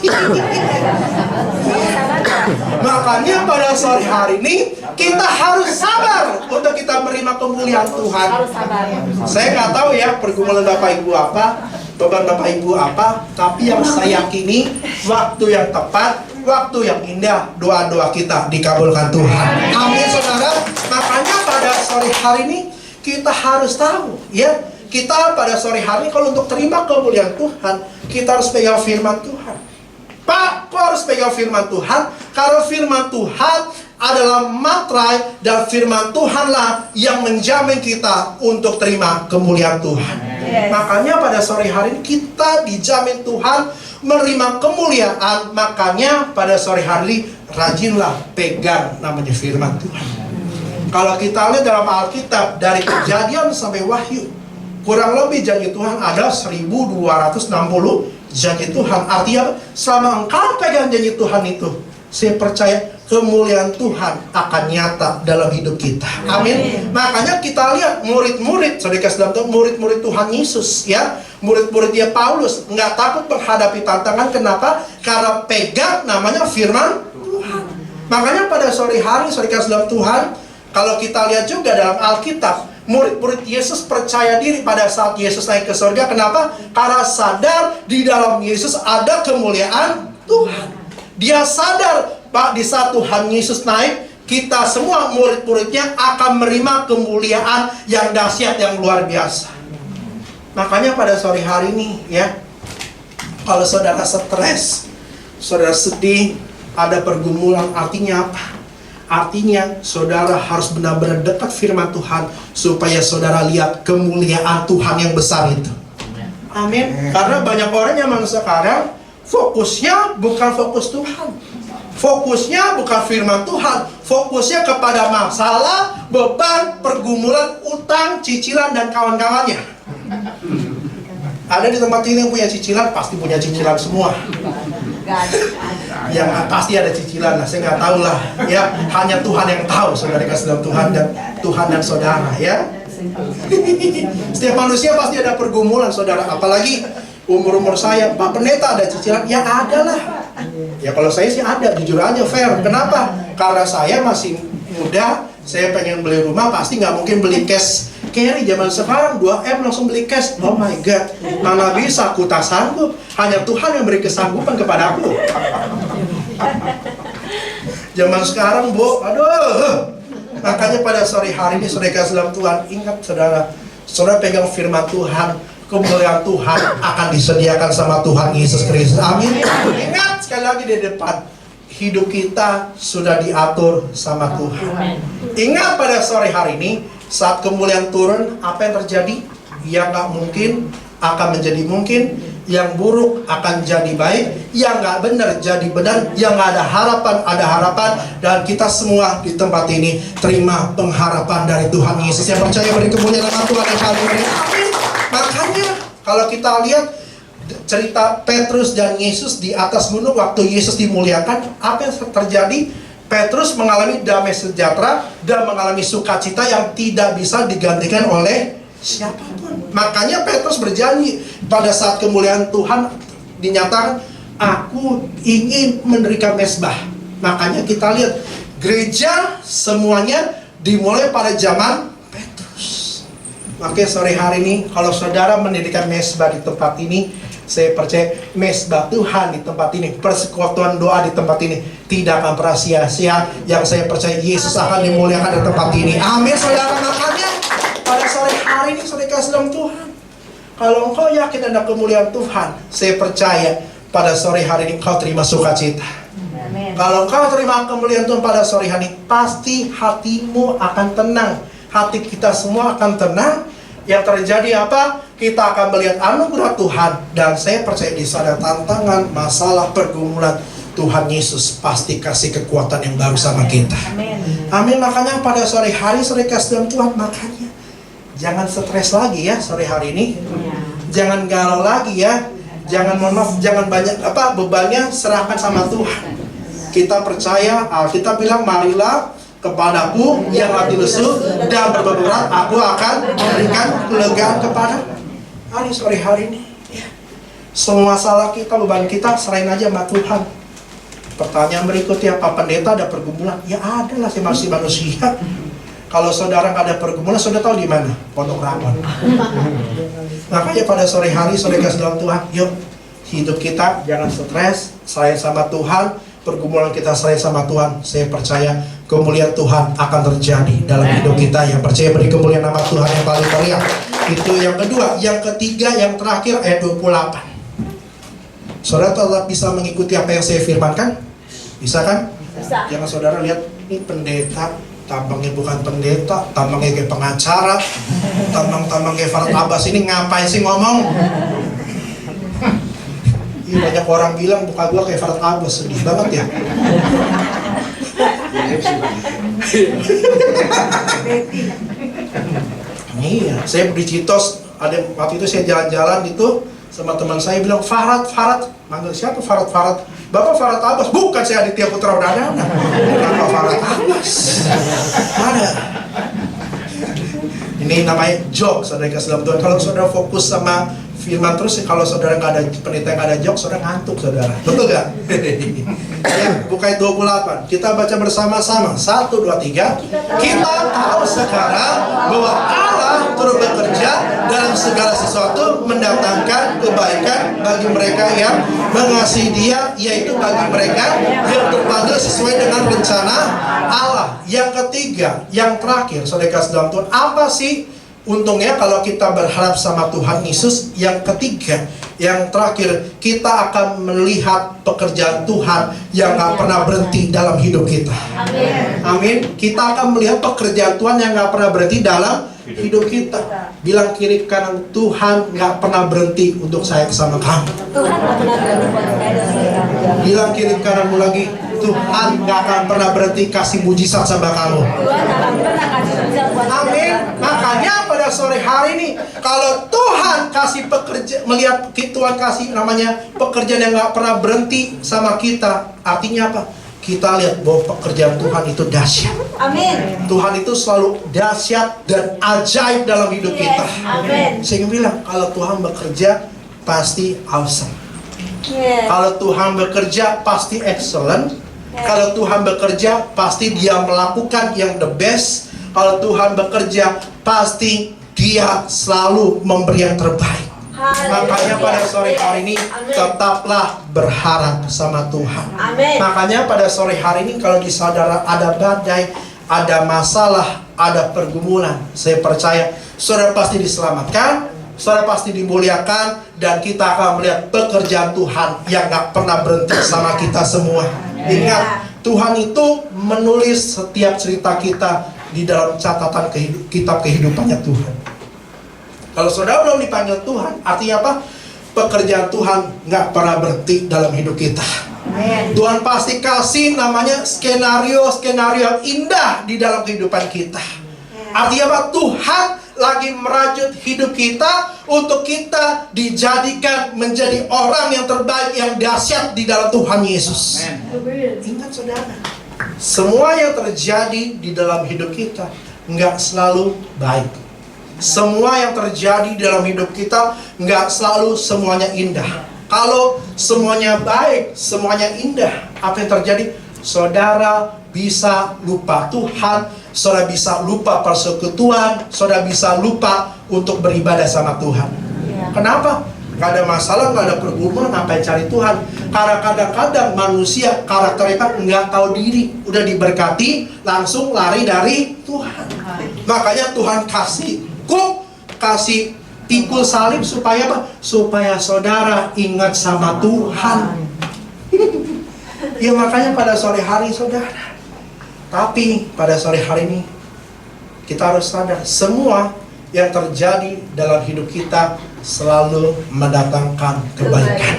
Makanya pada sore hari ini kita harus sabar untuk kita menerima kemuliaan Tuhan. Harus sabar. Saya nggak tahu ya pergumulan Bapak Ibu apa, beban Bapak Ibu apa, tapi yang saya yakini waktu yang tepat, waktu yang indah, doa-doa kita dikabulkan Tuhan. Amin saudara. Makanya pada sore hari ini kita harus tahu ya, kita pada sore hari ini kalau untuk terima kemuliaan Tuhan, kita harus pegang firman Tuhan. Pak, kok harus pegang firman Tuhan? Karena firman Tuhan adalah materai, dan firman Tuhanlah yang menjamin kita untuk terima kemuliaan Tuhan. Makanya pada sore hari ini kita dijamin Tuhan menerima kemuliaan. Makanya pada sore hari ini rajinlah pegang namanya firman Tuhan. Kalau kita lihat dalam Alkitab dari Kejadian sampai Wahyu, kurang lebih janji Tuhan ada 1260 janji Tuhan. Artinya selama engkau pegang janji Tuhan itu, saya percaya kemuliaan Tuhan akan nyata dalam hidup kita. Amin. Makanya kita lihat murid-murid, saudara dalam murid-murid Tuhan Yesus ya, murid-muridnya Paulus nggak takut menghadapi tantangan. Kenapa? Karena pegang namanya firman Tuhan. Makanya pada sore hari, saudara dalam Tuhan, kalau kita lihat juga dalam Alkitab, murid-murid Yesus percaya diri pada saat Yesus naik ke surga. Kenapa? Karena sadar di dalam Yesus ada kemuliaan Tuhan. Dia sadar, Pak, di saat Tuhan Yesus naik, kita semua murid-muridnya akan menerima kemuliaan yang dahsyat, yang luar biasa. Makanya pada sore hari ini ya, kalau saudara stres, saudara sedih, ada pergumulan, artinya apa? Artinya saudara harus benar-benar dekat firman Tuhan supaya saudara lihat kemuliaan Tuhan yang besar itu. Amin. Karena banyak orang yang sekarang fokusnya bukan fokus Tuhan, fokusnya bukan firman Tuhan, fokusnya kepada masalah, beban, pergumulan, utang, cicilan, dan kawan-kawannya. Ada di tempat ini yang punya cicilan, pasti punya cicilan semua. Yang pasti ada cicilan lah, saya nggak tahu lah ya, hanya Tuhan yang tahu saudara kasih dalam Tuhan dan saudara ya. Setiap manusia pasti ada pergumulan saudara, apalagi umur saya, Pak Pendeta ada cicilan? Ya ada lah. Ya kalau saya sih ada, jujur aja fair. Kenapa? Karena saya masih muda, saya pengen beli rumah, pasti nggak mungkin beli cash carry zaman sekarang 2M langsung beli cash. Oh my god, mana bisa, aku tak sanggup. Hanya Tuhan yang beri kesanggupan kepada aku. Zaman sekarang bu, aduh. Makanya pada sore hari ini saudara dalam Tuhan, ingat saudara, saudara pegang firman Tuhan, kemuliaan Tuhan akan disediakan sama Tuhan Yesus Kristus. Amin. Ingat sekali lagi di depan, hidup kita sudah diatur sama Tuhan. Ingat pada sore hari ini, saat kemuliaan turun, apa yang terjadi? Yang nggak mungkin akan menjadi mungkin, yang buruk akan jadi baik, yang nggak benar jadi benar, yang nggak ada harapan, dan kita semua di tempat ini terima pengharapan dari Tuhan Yesus. Yang percaya beri kemuliaan nama Tuhan yang kali ini. Amin. Makanya kalau kita lihat cerita Petrus dan Yesus di atas gunung waktu Yesus dimuliakan, apa yang terjadi? Petrus mengalami damai sejahtera dan mengalami sukacita yang tidak bisa digantikan oleh siapapun. Makanya Petrus berjanji pada saat kemuliaan Tuhan dinyatakan, aku ingin mendirikan mezbah. Makanya kita lihat gereja semuanya dimulai pada zaman Petrus. Makanya sore hari ini kalau saudara mendirikan mezbah di tempat ini, saya percaya mezbah Tuhan di tempat ini, persekutuan doa di tempat ini tidak akan pernah sia-sia. Yang saya percaya Yesus akan dimuliakan di tempat ini. Amin saudara. Makanya pada sore hari ini saudara kasih dalam Tuhan, kalau engkau yakin ada kemuliaan Tuhan, saya percaya pada sore hari ini kau terima sukacita. Kalau kau terima kemuliaan Tuhan pada sore hari ini, pasti hatimu akan tenang. Hati kita semua akan tenang. Yang terjadi apa? Kita akan melihat anugerah Tuhan. Dan saya percaya di sana tantangan, masalah, pergumulan, Tuhan Yesus pasti kasih kekuatan yang baru sama kita. Amin. Makanya pada sore hari sore kasih dalam Tuhan, makanya jangan stres lagi ya sore hari ini. Jangan galau lagi ya. Jangan jangan banyak bebannya, serahkan sama Tuhan. Kita percaya, kita bilang marilah kepadaku yang hati lesu dan berbeban berat, aku akan memberikan kelegaan kepada hari sore hari ini. Semua masalah kita, beban kita serahin aja sama Tuhan. Pertanyaan berikutnya, Pak Pendeta ada pergumulan? Ya ada lah, saya masih manusia. Kalau saudara nggak ada pergumulan, saudara tahu di mana? Pondok Rangon. Makanya pada sore hari, sore kasih dalam Tuhan, yuk hidup kita jangan stres, serahin sama Tuhan. Pergumulan kita serahin sama Tuhan. Saya percaya kemuliaan Tuhan akan terjadi dalam hidup kita. Yang percaya beri kemuliaan nama Tuhan yang paling meriah. Itu yang kedua. Yang ketiga, yang terakhir ayat 28. Saudara tetap bisa mengikuti apa yang saya firmankan? Bisa kan? Bisa. Jangan saudara lihat, ini pendeta, tampangnya bukan pendeta, tampangnya kayak pengacara, tampang kayak Farad Abbas, ini ngapain sih ngomong? Banyak orang bilang buka gua kayak Farad Abbas, sedih banget ya. Iya, saya di Citos, ada waktu itu saya jalan-jalan gitu sama teman saya bilang, Farad, manggil siapa Farad? Bapak Farad Abbas, bukan saya Aditya Putra Udana. Bapak Farad Abbas. Ada. Ini namanya joke, saudara kasih dalam Tuhan. Kalau saudara fokus sama firman terus, kalau saudara nggak ada pendeta, nggak ada jok, saudara ngantuk saudara. Betul nggak? Ya, buka ayat 28. Kita baca bersama-sama. 1, 2, 3. Kita tahu sekarang bahwa Allah turut bekerja dalam segala sesuatu mendatangkan kebaikan bagi mereka yang mengasihi Dia, yaitu bagi mereka yang terpanggil sesuai dengan rencana Allah. Yang ketiga, yang terakhir, saudara kasih dalam Tuhan, apa sih untungnya kalau kita berharap sama Tuhan Yesus? Yang ketiga, yang terakhir, kita akan melihat pekerjaan Tuhan yang gak pernah berhenti dalam hidup kita. Amin. Kita akan melihat pekerjaan Tuhan yang gak pernah berhenti dalam hidup kita. Bilang kiri kanan, Tuhan gak pernah berhenti untuk sayang sama kamu. Bilang kiri kananmu lagi, Tuhan gak akan pernah berhenti kasih mujizat sama kamu. Amin. Makanya pada sore hari ini, kalau Tuhan kasih pekerja, melihat Tuhan kasih namanya pekerjaan yang gak pernah berhenti sama kita, artinya apa? Kita lihat bahwa pekerjaan Tuhan itu dahsyat. Amin. Tuhan itu selalu dahsyat dan ajaib dalam hidup kita. Amin. Saya bilang, kalau Tuhan bekerja pasti awesome. Yes. Kalau Tuhan bekerja pasti excellent. Kalau Tuhan bekerja pasti Dia melakukan yang the best. Kalau Tuhan bekerja pasti Dia selalu memberi yang terbaik. Makanya pada sore hari ini tetaplah berharap sama Tuhan. Amin. Makanya pada sore hari ini kalau di saudara ada badai, ada masalah, ada pergumulan, saya percaya saudara pasti diselamatkan, saudara pasti dimuliakan, dan kita akan melihat pekerjaan Tuhan yang gak pernah berhenti sama kita semua. Ingat, Tuhan itu menulis setiap cerita kita di dalam catatan kitab kehidupannya Tuhan. Kalau saudara belum dipanggil Tuhan, artinya apa? Pekerjaan Tuhan nggak pernah berhenti dalam hidup kita. Amen. Tuhan pasti kasih namanya skenario yang indah di dalam kehidupan kita. Artinya apa? Tuhan lagi merajut hidup kita untuk kita dijadikan menjadi orang yang terbaik, yang dahsyat di dalam Tuhan Yesus. Ingat saudara, semua yang terjadi di dalam hidup kita nggak selalu baik. Semua yang terjadi dalam hidup kita nggak selalu semuanya indah. Kalau semuanya baik, semuanya indah, apa yang terjadi? Saudara bisa lupa Tuhan, saudara bisa lupa persekutuan, saudara bisa lupa untuk beribadah sama Tuhan. Kenapa? Gak ada masalah, gak ada pergumulan, ngapain cari Tuhan? Karena kadang-kadang manusia karakternya nggak tahu diri, udah diberkati langsung lari dari Tuhan. Makanya Tuhan kasih pikul salib supaya apa? Supaya saudara ingat sama Tuhan. Ya makanya pada sore hari saudara. Tapi pada sore hari ini kita harus sadar semua yang terjadi dalam hidup kita selalu mendatangkan kebaikan.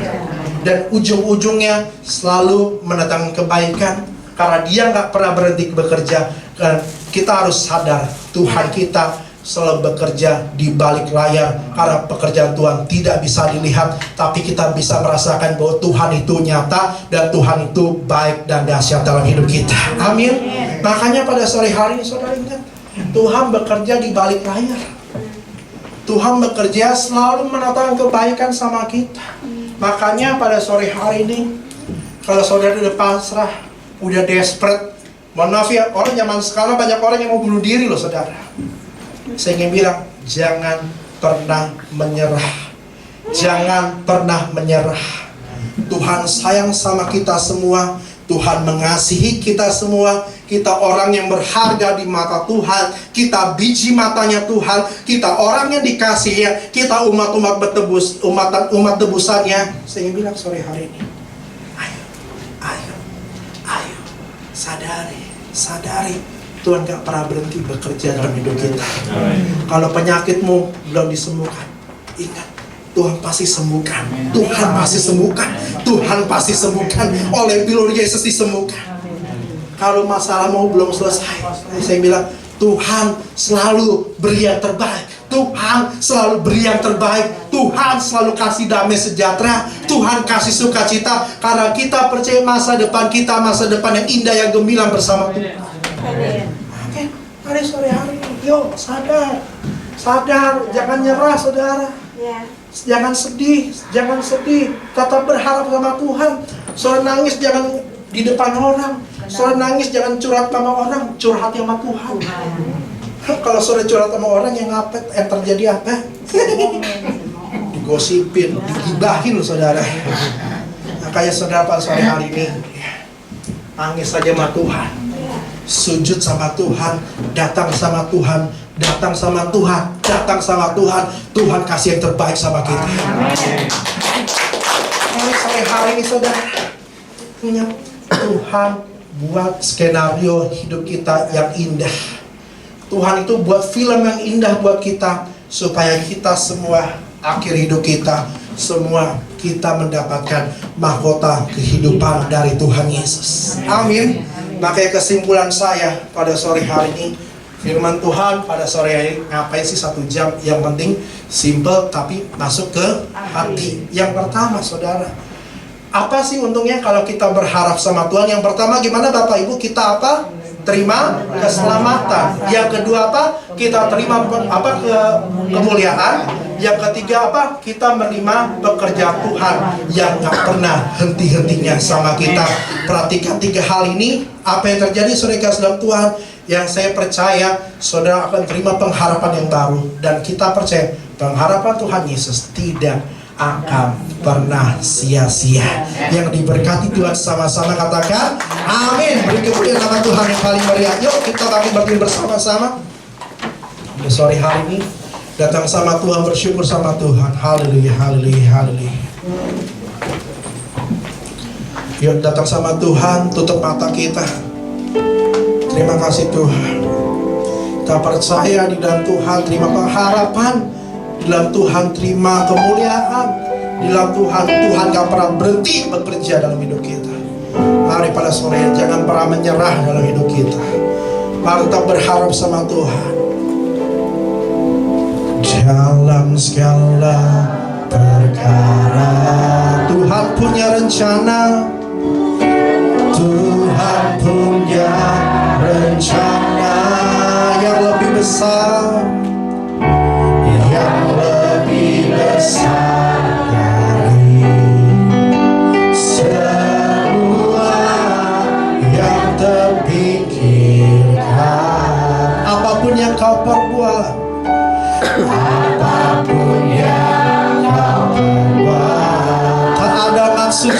Dan ujung-ujungnya selalu mendatangkan kebaikan. Karena dia nggak pernah berhenti bekerja. Dan kita harus sadar Tuhan kita selalu bekerja di balik layar. Karena pekerjaan Tuhan tidak bisa dilihat, tapi kita bisa merasakan bahwa Tuhan itu nyata dan Tuhan itu baik dan dahsyat dalam hidup kita. Amin. Makanya pada sore hari ini saudara ingat, Tuhan bekerja di balik layar. Tuhan bekerja selalu mendatangkan kebaikan sama kita. Makanya pada sore hari ini, kalau saudara udah pasrah, udah desperate, mohon maaf ya, orang zaman sekarang banyak orang yang mau bunuh diri loh saudara. Saya ingin bilang, jangan pernah menyerah. Jangan pernah menyerah. Tuhan sayang sama kita semua. Tuhan mengasihi kita semua. Kita orang yang berharga di mata Tuhan. Kita biji matanya Tuhan. Kita orang yang dikasihi ya. Kita umat-umat bertebus, umat tebusannya. Saya ingin bilang sore hari ini, ayo, sadari. Tuhan gak pernah berhenti bekerja dalam hidup kita. Kalau penyakitmu belum disembuhkan, ingat, Tuhan pasti sembuhkan. Tuhan pasti sembuhkan. Tuhan pasti sembuhkan. Oleh bilur Yesus disembuhkan. Kalau masalahmu belum selesai, saya bilang, Tuhan selalu beri yang terbaik. Tuhan selalu beri yang terbaik. Tuhan selalu kasih damai sejahtera. Tuhan kasih sukacita. Karena kita percaya masa depan kita, masa depan yang indah, yang gemilang bersama Tuhan. Oke, mari sore hari ini, yuk sadar, jangan nyerah saudara, jangan sedih, tetap berharap sama Tuhan. Saudara nangis jangan di depan orang, saudara nangis jangan curhat sama orang, curhat sama Tuhan. Kalau saudara curhat sama orang yang terjadi apa? Digosipin, digibahin saudara. Makanya saudara pada sore hari ini, nangis saja sama Tuhan. Sujud sama Tuhan, datang sama Tuhan, Tuhan kasih yang terbaik sama kita. Sore hari ini saudara, ingat Tuhan buat skenario hidup kita yang indah. Tuhan itu buat film yang indah buat kita, supaya kita semua akhir hidup kita, semua kita mendapatkan mahkota kehidupan dari Tuhan Yesus. Amin. Makanya kesimpulan saya pada sore hari ini, firman Tuhan pada sore hari ini, ngapain sih 1 jam? Yang penting simple tapi masuk ke hati. Yang pertama saudara, apa sih untungnya kalau kita berharap sama Tuhan? Yang pertama gimana Bapak Ibu? Kita apa? Terima keselamatan. Yang kedua apa? Kita terima kemuliaan. Yang ketiga apa? Kita menerima pekerjaan Tuhan yang gak pernah henti-hentinya sama kita. Perhatikan 3 hal ini. Apa yang terjadi saudara dalam Tuhan? Yang saya percaya saudara akan terima pengharapan yang baru. Dan kita percaya pengharapan Tuhan Yesus tidak akan pernah sia-sia. Yang diberkati Tuhan sama-sama katakan amin. Beri kemuliaan nama Tuhan yang paling meriah. Yuk kita bangkit berdiri bersama-sama. Di sore hari ini datang sama Tuhan, bersyukur sama Tuhan. Haleluya, haleluya, haleluya. Yuk datang sama Tuhan, tutup mata kita. Terima kasih Tuhan. Kita percaya di dalam Tuhan, terima pengharapan. Di dalam Tuhan terima kemuliaan. Di dalam Tuhan gak pernah berhenti bekerja dalam hidup kita. Mari pada sore ini jangan pernah menyerah dalam hidup kita. Mari kita berharap sama Tuhan. Dalam segala perkara Tuhan punya rencana. Tuhan punya rencana yang lebih besar.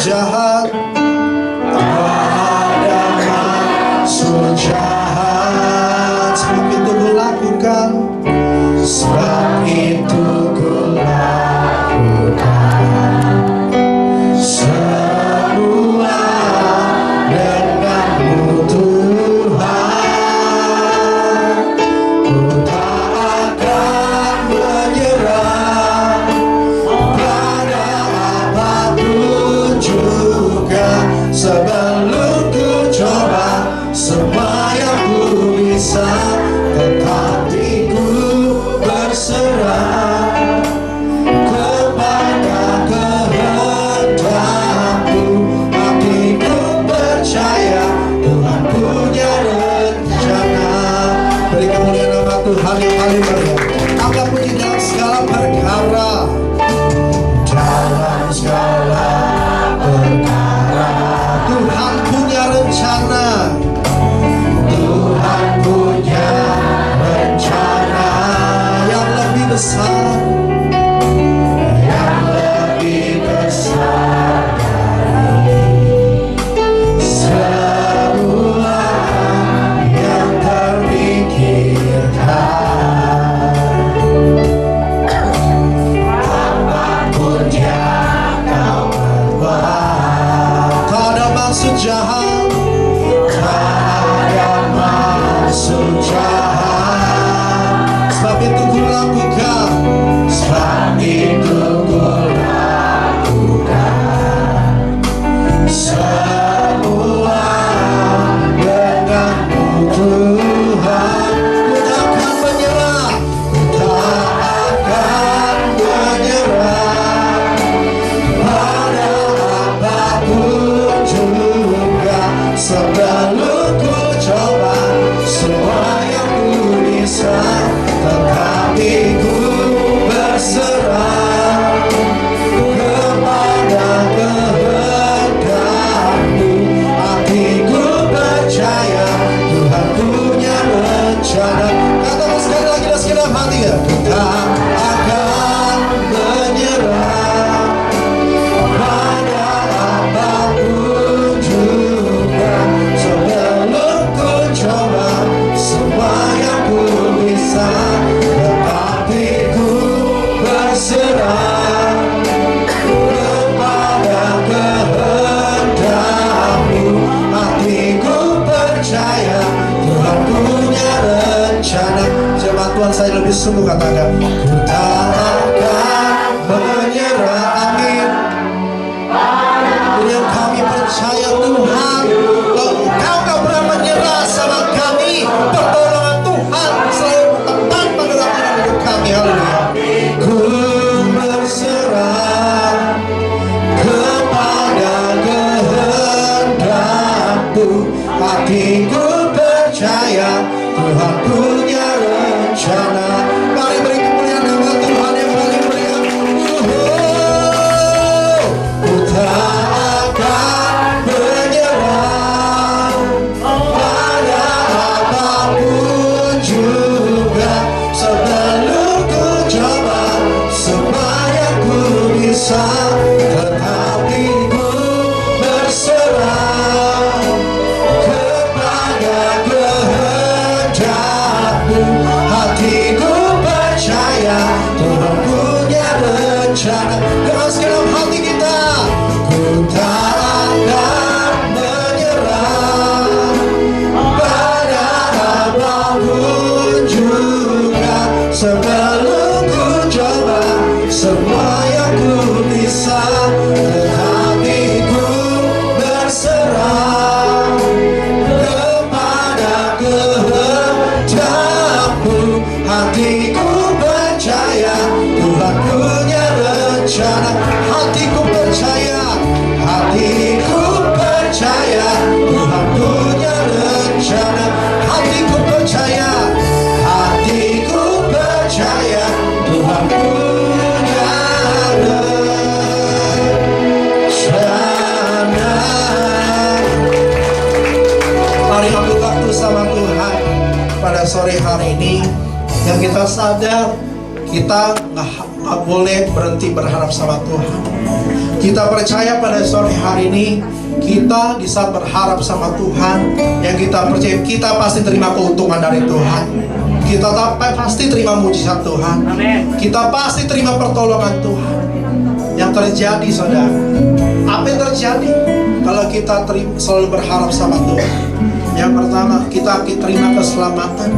jahat, ada maksud jahat. Sebab itu ku lakukan, sebab itu ku lakukan semua denganmu Tuhan. Ku tak akan menyerah pada apapun juga, sebelum ku coba semua yang ku bisa, tetapi ku berserah kepada kehendakmu. Hatiku percaya Tuhan punya rencana. Beri kemuliaan nama Tuhan yang paling meriah. Angkat puji dalam segala perkara, dalam segala perkara Tuhan punya rencana. Tuhan punya rencana yang lebih besar, yang lebih besar dari semua yang terpikirkan. Apapun yang kau perbuat, tak ada maksud jahat, ada maksud jahat. Sebab itu ku lakukan, sebab itu ku lakukan semua denganmu Tuhan. Ku takkan menyerah, ku tak akan menyerah pada apapun juga, sebelum ku coba semua yang ku bisa, tetapi ku berserah kepada kehendakmu. Hatiku percaya Tuhan punya rencana. Katakan sekali lagi dan segenap hati ya. Ku tak akan menyerah pada apapun juga, sebelum ku coba semua yang ku bisa, tetapi ku berserah kepada kehendakmu. Hatiku percaya Tuhan punya rencana. Jemaat Tuhan saya lebih sungguh katakan, ku tak akan menyerah. Amin. Yang kami percaya Tuhan, Engkau gak pernah menyerah sama kami. Pertolongan Tuhan selalu tepat pada dalam hidup kami. Haleluya. Ku berserah kepada kehendakmu. Hatiku percaya Tuhan punya rencana. Mari beri kemuliaan nama Tuhan yang paling meriah. Ku tak akan menyerah pada apapun juga, sebelum ku coba semua yang ku bisa, tetapi ku berserah kepada kehendakmu. Hatiku percaya Tuhan punya rencana. Dengan segenap hati kita, ku tak akan menyerah pada apapun juga, sebelum ku coba semua yang ku bisa, tetapi ku berserah kepada kehendakmu. Hatiku percaya Tuhan punya rencana. Hatiku percaya, hatiku percaya Tuhan punya rencana. Hatiku percaya, hatiku percaya Tuhan punya rencana. Mari ambil waktu sama Tuhan pada sore hari ini, yang kita sadar Kita nggak boleh berhenti berharap sama Tuhan. Kita percaya pada sore hari ini, kita di saat berharap sama Tuhan, yang kita percaya kita pasti terima keuntungan dari Tuhan. Kita pasti terima mujizat Tuhan. Kita pasti terima pertolongan Tuhan. Yang terjadi, saudara, apa yang terjadi kalau kita selalu berharap sama Tuhan? Yang pertama, kita terima keselamatan.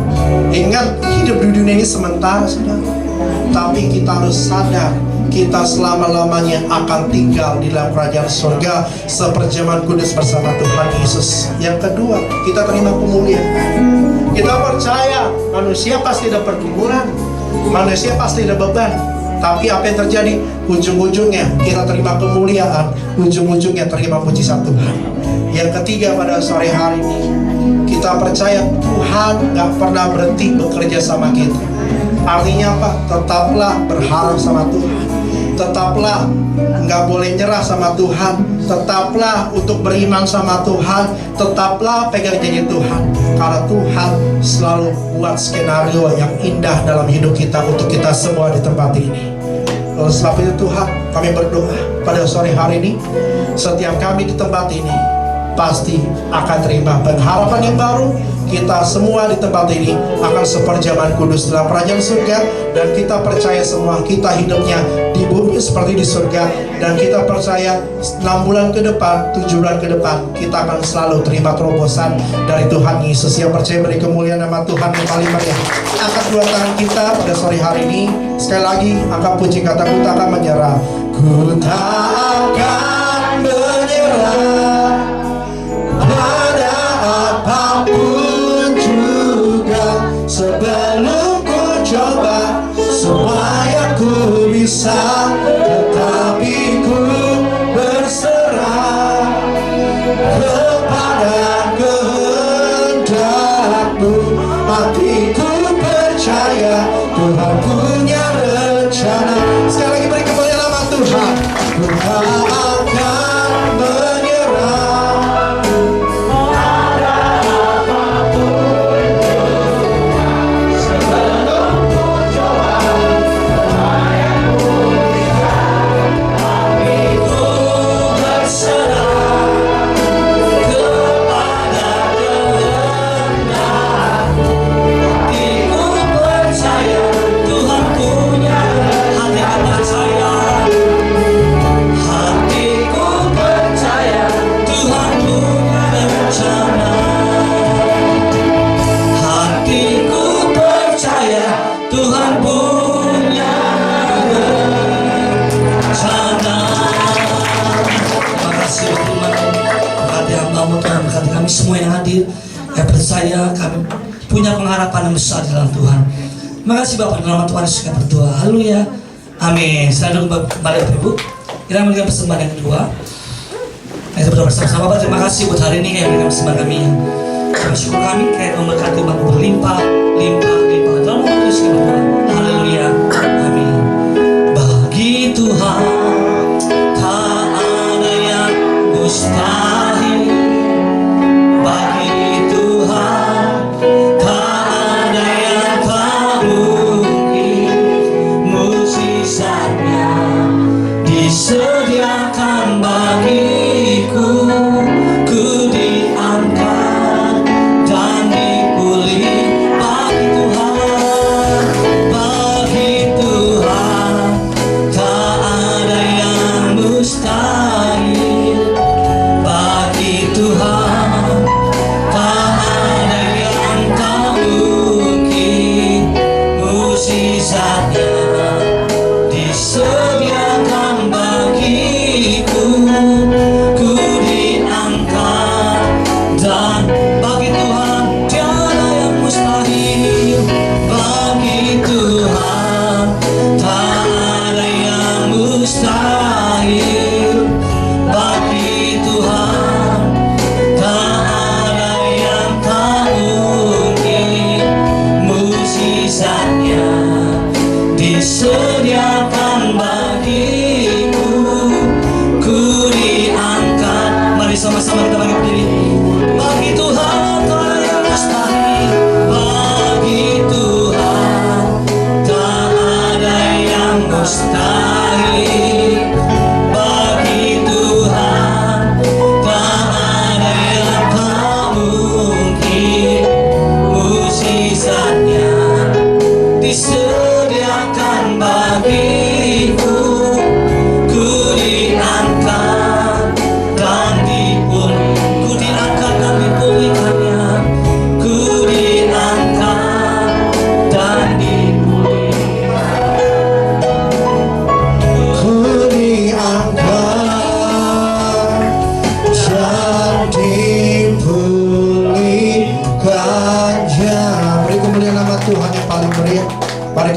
Ingat, hidup di dunia ini sementara, saudara. Tapi kita harus sadar, kita selama-lamanya akan tinggal di dalam kerajaan surga seperjaman kudus bersama Tuhan Yesus. Yang kedua, kita terima pemulihan. Kita percaya manusia pasti ada pergumulan, manusia pasti ada beban. Tapi apa yang terjadi? Ujung-ujungnya kita terima kemuliaan, ujung-ujungnya terima mujizat Tuhan. Yang ketiga pada sore hari ini, kita percaya Tuhan gak pernah berhenti bekerja sama kita. Artinya apa? Tetaplah berharap sama Tuhan. Tetaplah nggak boleh nyerah sama Tuhan. Tetaplah untuk beriman sama Tuhan. Tetaplah pegang janji Tuhan. Karena Tuhan selalu buat skenario yang indah dalam hidup kita untuk kita semua di tempat ini. Oleh sebab itu Tuhan, kami berdoa pada sore hari ini, setiap kami di tempat ini pasti akan terima pengharapan yang baru. Kita semua di tempat ini akan seperjaman kudus dalam kerajaan surga. Dan kita percaya semua kita hidupnya di bumi seperti di surga. Dan kita percaya 6 bulan ke depan, 7 bulan ke depan, kita akan selalu terima terobosan dari Tuhan Yesus. Yang percaya beri kemuliaan nama Tuhan yang paling meriah. Angkat dua tangan kita pada sore hari ini. Sekali lagi angkat puji kata, ku tak akan menyerah. Ku tak akan menyerah pada apapun juga, sebelum ku coba semua yang ku bisa, tetapi ku berserah kepada kehendak-Mu. Hatiku percaya Tuhan punya rencana. Sekali lagi beri kemuliaan nama Tuhan. Ku tak akan menyerah. Kami semua yang hadir, yang percaya kami punya pengharapan yang besar di dalam Tuhan. Terima kasih Bapak, dalam nama Tuhan Yesus kami berdoa. Haleluya, amin. Selalu kembali Bapak Ibu, kita memberikan persembahan yang kedua. Kita berdoa bersama-sama. Bapak, terima kasih buat hari ini yang memberikan persembahan kami. Kami syukur kami kayak memberkati umat berlimpah, limpah, limpah. Dalam nama Tuhan Yesus kami berdoa. Haleluya, amin. Bagi Tuhan tak ada yang mustahil. Bagi Tuhan tak ada yang tak mungkin. Mujizatnya disediakan bagiku. Ku diangkat dan dipulih. Bagi Tuhan, bagi Tuhan tak ada yang mustahil. Bagi Tuhan disediakan bagiku.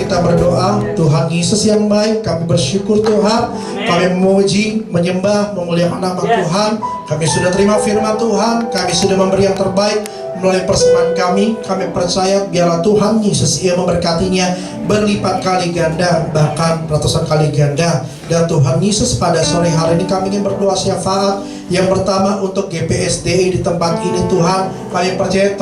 kita berdoa. Tuhan Yesus yang baik, kami bersyukur Tuhan. Kami memuji, menyembah, memuliakan nama Tuhan. Kami sudah terima firman Tuhan. Kami sudah memberi yang terbaik melalui persembahan kami. Kami percaya biarlah Tuhan Yesus ia memberkatinya berlipat kali ganda, bahkan ratusan kali ganda. Dan Tuhan Yesus pada sore hari ini kami ingin berdoa syafaat. Yang pertama untuk GPSDI di tempat ini Tuhan. Kami percaya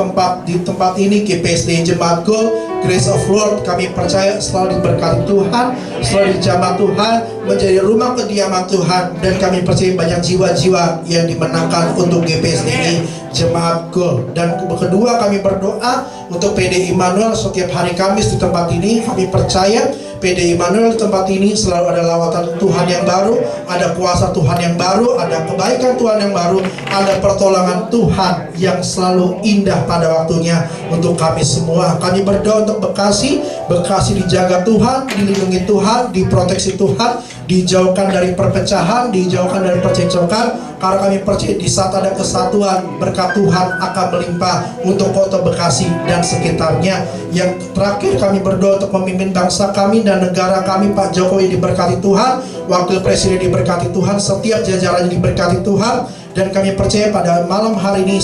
di tempat ini GPSDI Jemaat Gold, Grace of Lord, kami percaya selalu diberkati Tuhan, selalu dijamah Tuhan, menjadi rumah kediaman Tuhan. Dan kami percaya banyak jiwa-jiwa yang dimenangkan untuk GPSDI Jemaat Gold. Dan kedua kami berdoa untuk PD Immanuel. Setiap hari Kamis di tempat ini kami percaya PD Immanuel di tempat ini selalu ada lawatan Tuhan yang baru, ada kuasa Tuhan yang baru, ada kebaikan Tuhan yang baru, ada pertolongan Tuhan yang selalu indah pada waktunya untuk kami semua. Kami berdoa untuk Bekasi dijaga Tuhan, dilindungi Tuhan, diproteksi Tuhan, dijauhkan dari perpecahan, dijauhkan dari percekcokan. Karena kami percaya di saat ada kesatuan, berkat Tuhan akan melimpah untuk kota Bekasi dan sekitarnya. Yang terakhir kami berdoa untuk memimpin bangsa kami dan negara kami. Pak Jokowi diberkati Tuhan, Wakil Presiden diberkati Tuhan, setiap jajarannya diberkati Tuhan. Dan kami percaya pada malam hari ini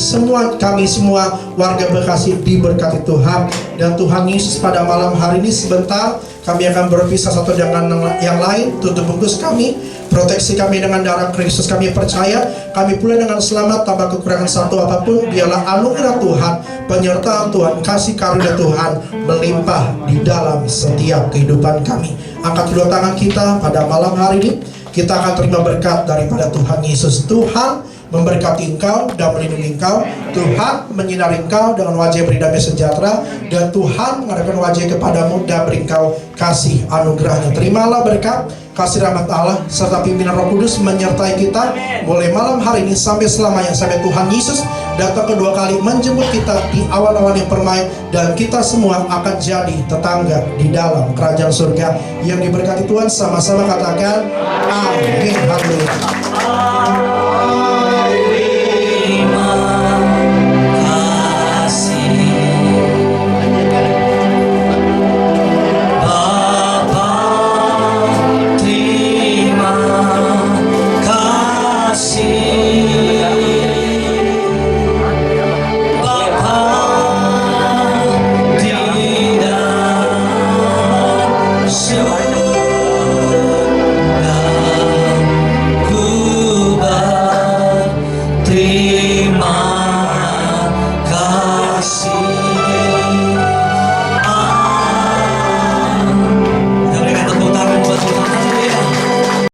kami semua warga Bekasi diberkati Tuhan. Dan Tuhan Yesus pada malam hari ini sebentar kami akan berpisah satu dengan yang lain. Tutup bungkus kami, proteksi kami dengan darah Kristus. Kami percaya kami pula dengan selamat tanpa kekurangan satu apapun. Biarlah anugerah Tuhan, penyertaan Tuhan, kasih karunia Tuhan melimpah di dalam setiap kehidupan kami. Angkat kedua tangan kita pada malam hari ini. Kita akan terima berkat daripada Tuhan Yesus. Tuhan memberkati engkau dan melindungi engkau. Tuhan menyinari engkau dengan wajah beri damai sejahtera. Dan Tuhan mengadakan wajah kepadamu dan beri engkau kasih anugerahnya. Terimalah berkat, kasih rahmat Allah serta pimpinan Roh Kudus menyertai kita mulai malam hari ini sampai selamanya, sampai Tuhan Yesus datang kedua kali menjemput kita di awan-awan yang permai. Dan kita semua akan jadi tetangga di dalam kerajaan surga yang diberkati Tuhan. Sama-sama katakan amin. Haleluya.